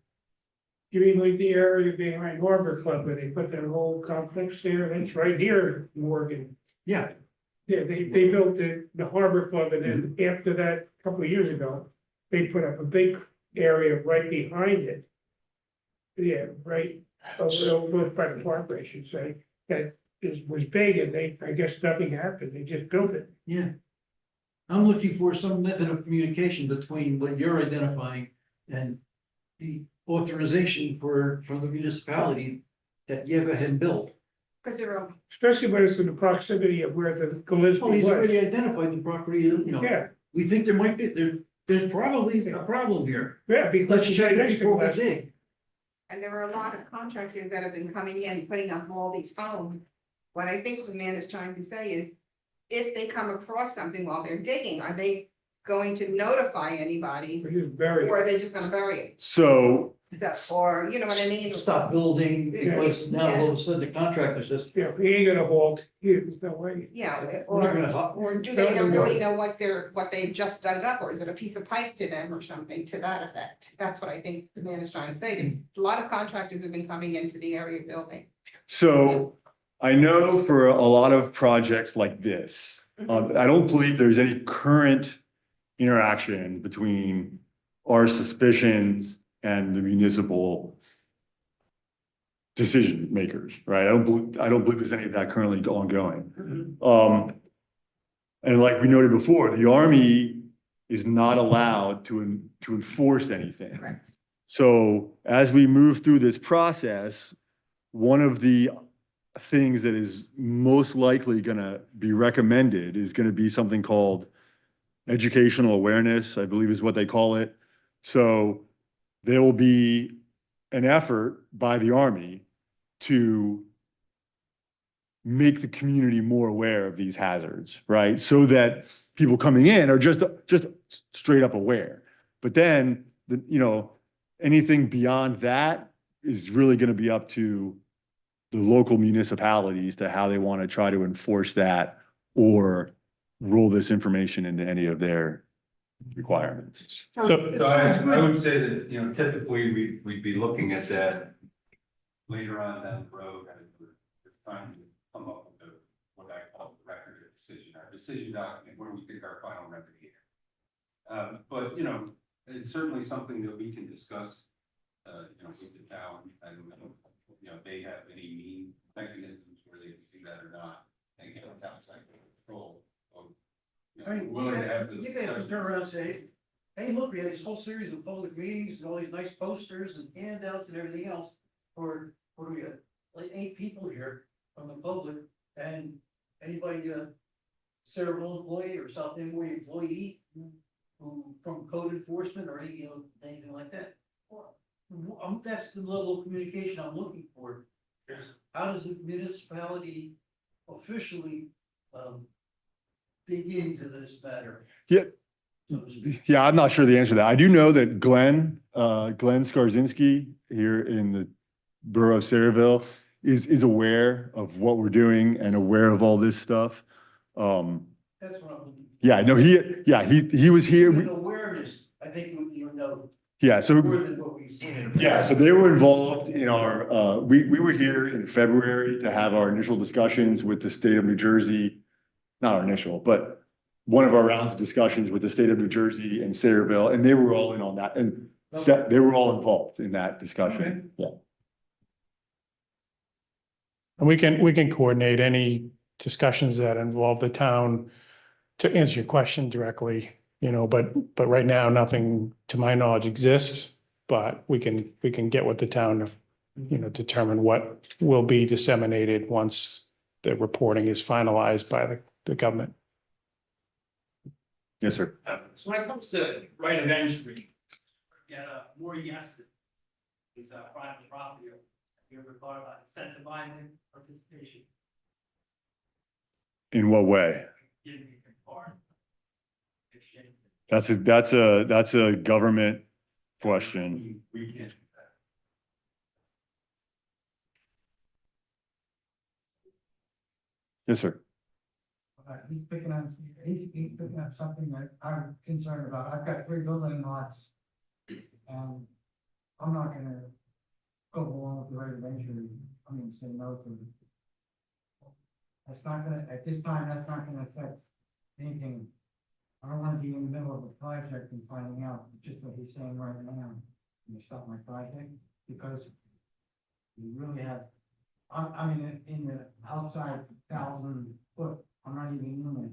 [SPEAKER 7] You mean like the area behind Harbor Club where they put that whole complex there, that's right here in Morgan.
[SPEAKER 10] Yeah,
[SPEAKER 7] Yeah, they built the Harbor Club, and then after that, a couple of years ago, they put up a big area right behind it. Yeah, right, over by the park, I should say, that was big, and I guess nothing happened, they just built it.
[SPEAKER 10] yeah. I'm looking for some method of communication between what you're identifying and the authorization from the municipality that you go ahead and build.
[SPEAKER 4] Because they're all.
[SPEAKER 7] Especially when it's in the proximity of where the Gillespie
[SPEAKER 10] Oh, he's
[SPEAKER 7] was.
[SPEAKER 10] already identified the property,
[SPEAKER 7] Yeah,
[SPEAKER 10] we think there might be, there's probably a problem here.
[SPEAKER 7] yeah, because
[SPEAKER 10] Let's
[SPEAKER 7] it's
[SPEAKER 10] check
[SPEAKER 7] right
[SPEAKER 10] it
[SPEAKER 7] next to
[SPEAKER 10] before we
[SPEAKER 7] Gillespie.
[SPEAKER 10] dig.
[SPEAKER 4] And there are a lot of contractors that have been coming in, putting up all these phones. What I think the man is trying to say is, if they come across something while they're digging, are they going to notify anybody?
[SPEAKER 7] Which is very.
[SPEAKER 4] Or are they just gonna bury it?
[SPEAKER 5] So
[SPEAKER 4] Or, you know what I mean?
[SPEAKER 10] Stop building, because now all of a sudden the contractor says,
[SPEAKER 7] Yeah, he ain't gonna halt, there's no way.
[SPEAKER 4] Yeah,
[SPEAKER 10] we're not
[SPEAKER 4] or,
[SPEAKER 10] gonna hop.
[SPEAKER 4] or do they not really know what they've just dug up, or is it a piece of pipe to them or something to that effect? That's what I think the man is trying to say, that a lot of contractors have been coming into the area building.
[SPEAKER 5] So I know for a lot of projects like this, I don't believe there's any current interaction between our suspicions and the municipal decision makers, right? I don't believe there's any of that currently ongoing. And like we noted before, the Army is not allowed to enforce anything.
[SPEAKER 4] Correct.
[SPEAKER 5] So as we move through this process, one of the things that is most likely gonna be recommended is gonna be something called educational awareness, I believe is what they call it. So there will be an effort by the Army to make the community more aware of these hazards, right? So that people coming in are just straight up aware. But then, anything beyond that is really gonna be up to the local municipalities to how they want to try to enforce that or roll this information into any of their requirements.
[SPEAKER 1] So I would say that, typically we'd be looking at that later on down the road, and we're trying to come up with what I call the record of decision, our decision document, where we think our final remedy is. But, it's certainly something that we can discuss, with the town. I don't know, they have any mechanisms where they can see that or not, and get it outside control.
[SPEAKER 10] I mean,
[SPEAKER 1] Willing to have
[SPEAKER 10] you guys turn around and say, hey, look, we had this whole series of public meetings and all these nice posters and handouts and everything else for, what do we got? Like 8 people here from the public, and anybody, Centerville employee or South Amboy employee who from code enforcement or anything like that. That's the level of communication I'm looking for. Is how does the municipality officially dig into this matter?
[SPEAKER 5] Yeah.
[SPEAKER 10] So to speak?
[SPEAKER 5] Yeah, I'm not sure the answer to that. I do know that Glenn Skarzinski here in the borough of Sayreville is aware of what we're doing and aware of all this stuff.
[SPEAKER 10] That's what I'm looking for.
[SPEAKER 5] Yeah, no, he was here.
[SPEAKER 10] Even awareness, I think you know
[SPEAKER 5] Yeah, so.
[SPEAKER 10] more than what we've seen in the
[SPEAKER 5] Yeah,
[SPEAKER 10] past.
[SPEAKER 5] so they were involved in our, we were here in February to have our initial discussions with the state of New Jersey. Not our initial, but one of our rounds of discussions with the state of New Jersey and Sayreville, and they were all in on that, and they were all involved in that discussion, yeah.
[SPEAKER 2] And we can coordinate any discussions that involve the town to answer your question directly, but right now, nothing to my knowledge exists. But we can get with the town to, determine what will be disseminated once the reporting is finalized by the government.
[SPEAKER 5] Yes, sir.
[SPEAKER 7] So when it comes to right of entry, get more yes. Is private property, have you ever thought about incentivizing participation?
[SPEAKER 5] In what way?
[SPEAKER 7] Giving a card. Exchange.
[SPEAKER 5] That's a government question.
[SPEAKER 7] We can't.
[SPEAKER 5] Yes, sir.
[SPEAKER 11] He's picking up something that I'm concerned about. I've got 3 building lots. And I'm not gonna go along with the right of entry. I'm gonna say no to it. That's not gonna, at this time, that's not gonna affect anything. I don't wanna be in the middle of a project and finding out just what he's saying right now. And stop my project, because you really have, I mean, in the outside 1,000-foot, I'm not even in the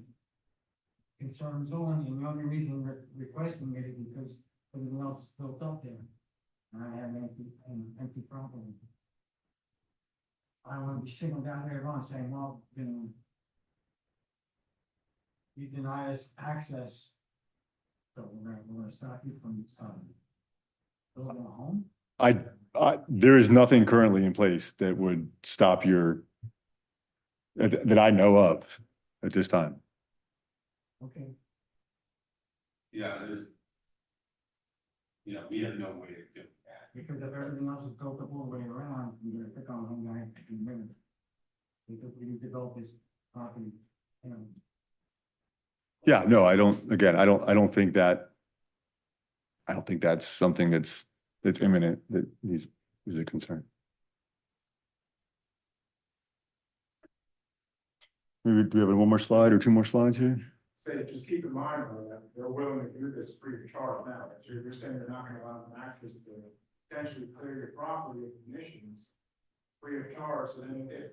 [SPEAKER 11] concern zone, and the only reason we're requesting it is because everything else is built up there. And I have an empty property. I don't wanna be sitting down there on saying, well, you deny us access. So we're gonna stop you from, building a home?
[SPEAKER 5] There is nothing currently in place that would stop that I know of at this time.
[SPEAKER 11] Okay.
[SPEAKER 1] Yeah, we have no way of doing that.
[SPEAKER 11] Because if everything else is built up all the way around, you're gonna pick on one guy in a minute. Because we develop this property,
[SPEAKER 5] Yeah, no, I don't think that's something that's imminent, that is a concern. Maybe, do we have one more slide or 2 more slides here?
[SPEAKER 12] Say, just keep in mind, though, that they're willing to do this free of charge now, that you're saying you're not gonna allow them access to potentially clear your property of emissions free of charge, so then if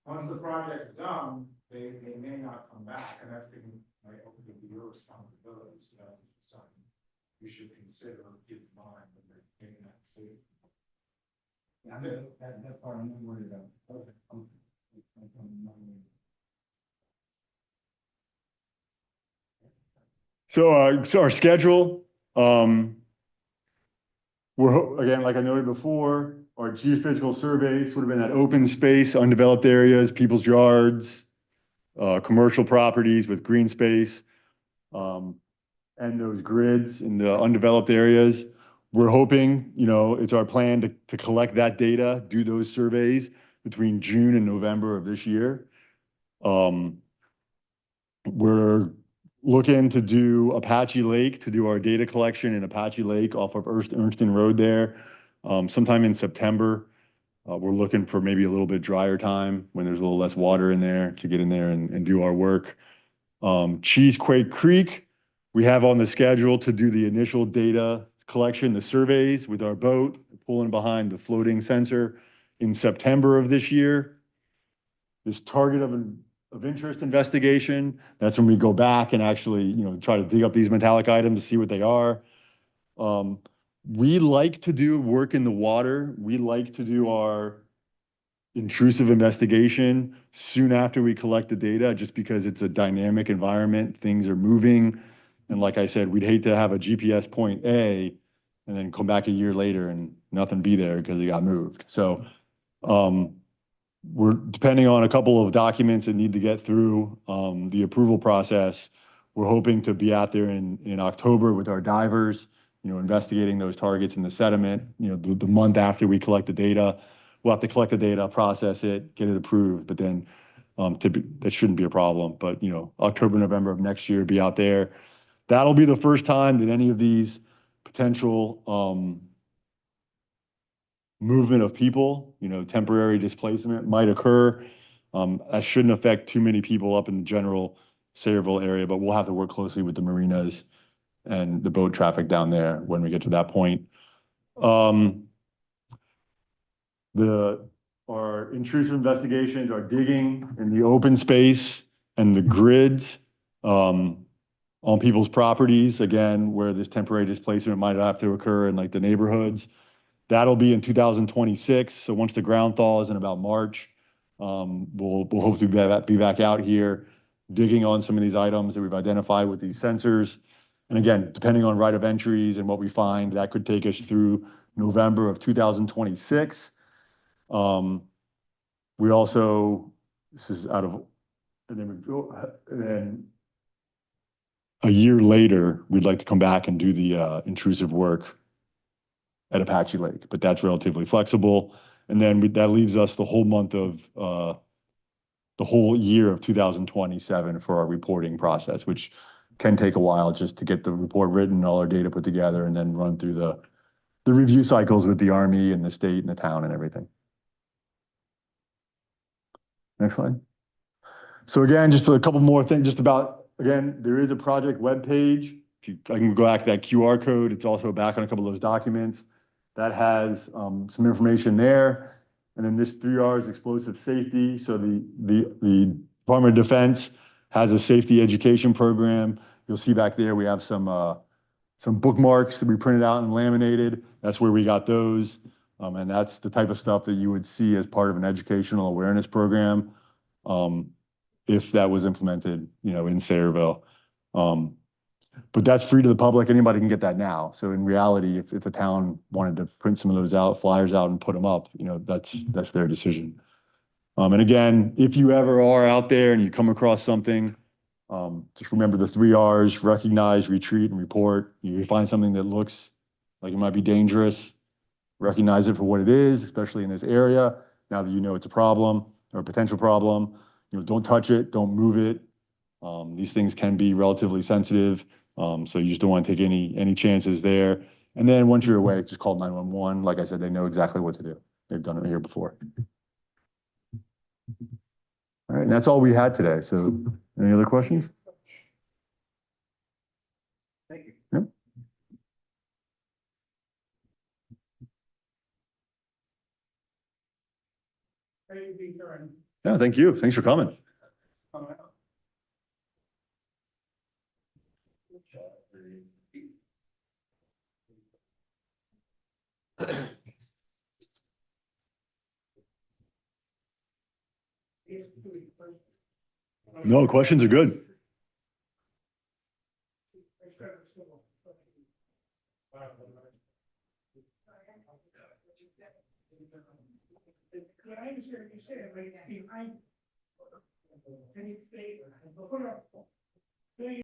[SPEAKER 12] once the project's done, they may not come back, and that's gonna, like, ultimately be your responsibility, so that's something you should consider, or keep in mind when you're making that decision.
[SPEAKER 11] yeah, that part I'm not worried about. Okay.
[SPEAKER 5] So our schedule, again, like I noted before, our geophysical surveys would have been at open space, undeveloped areas, people's yards, commercial properties with green space, and those grids in the undeveloped areas. We're hoping, it's our plan to collect that data, do those surveys between June and November of this year. We're looking to do Apache Lake, to do our data collection in Apache Lake off of Ernston Road there, sometime in September. We're looking for maybe a little bit drier time when there's a little less water in there to get in there and do our work. Cheesequake Creek, we have on the schedule to do the initial data collection, the surveys with our boat, pulling behind the floating sensor in September of this year. This target of interest investigation, that's when we go back and actually, try to dig up these metallic items to see what they are. We like to do work in the water. We like to do our intrusive investigation soon after we collect the data, just because it's a dynamic environment, things are moving. And like I said, we'd hate to have a GPS point A and then come back a year later and nothing be there because it got moved. So we're depending on a couple of documents that need to get through the approval process. We're hoping to be out there in October with our divers, investigating those targets in the sediment, the month after we collect the data. We'll have to collect the data, process it, get it approved, but then that shouldn't be a problem. But, October, November of next year, be out there. That'll be the first time that any of these potential movement of people, temporary displacement might occur. That shouldn't affect too many people up in the general Sayreville area, but we'll have to work closely with the marinas and the boat traffic down there when we get to that point. Our intrusive investigations are digging in the open space and the grids on people's properties, again, where this temporary displacement might have to occur in like the neighborhoods. That'll be in 2026. So once the ground thaws in about March, we'll hopefully be back out here digging on some of these items that we've identified with these sensors. And again, depending on right of entries and what we find, that could take us through November of 2026. We also, this is out of, and then a year later, we'd like to come back and do the intrusive work at Apache Lake, but that's relatively flexible. And then that leaves us the whole month of, the whole year of 2027 for our reporting process, which can take a while just to get the report written, all our data put together, and then run through the review cycles with the Army and the state and the town and everything. Next slide. So again, just a couple more things just about, again, there is a project webpage. I can go back to that QR code. It's also back on a couple of those documents. That has some information there. And then this 3Rs explosive safety. So the Department of Defense has a safety education program. You'll see back there, we have some bookmarks that we printed out and laminated. That's where we got those. And that's the type of stuff that you would see as part of an educational awareness program, if that was implemented, in Sayreville. But that's free to the public. Anybody can get that now. So in reality, if a town wanted to print some of those out, flyers out and put them up, that's their decision. And again, if you ever are out there and you come across something, just remember the 3Rs: recognize, retreat, and report. You find something that looks like it might be dangerous, recognize it for what it is, especially in this area. Now that you know it's a problem or a potential problem, don't touch it, don't move it. These things can be relatively sensitive. So you just don't want to take any chances there. And then once you're away, just call 911. Like I said, they know exactly what to do. They've done it here before. All right, and that's all we had today. So any other questions?
[SPEAKER 10] Thank you.
[SPEAKER 5] Yep.
[SPEAKER 7] Thank you, Peter, and
[SPEAKER 5] Yeah, thank you. Thanks for coming. No, questions are good.
[SPEAKER 7] Yeah, I understand what you're saying, but behind. Can you say, put up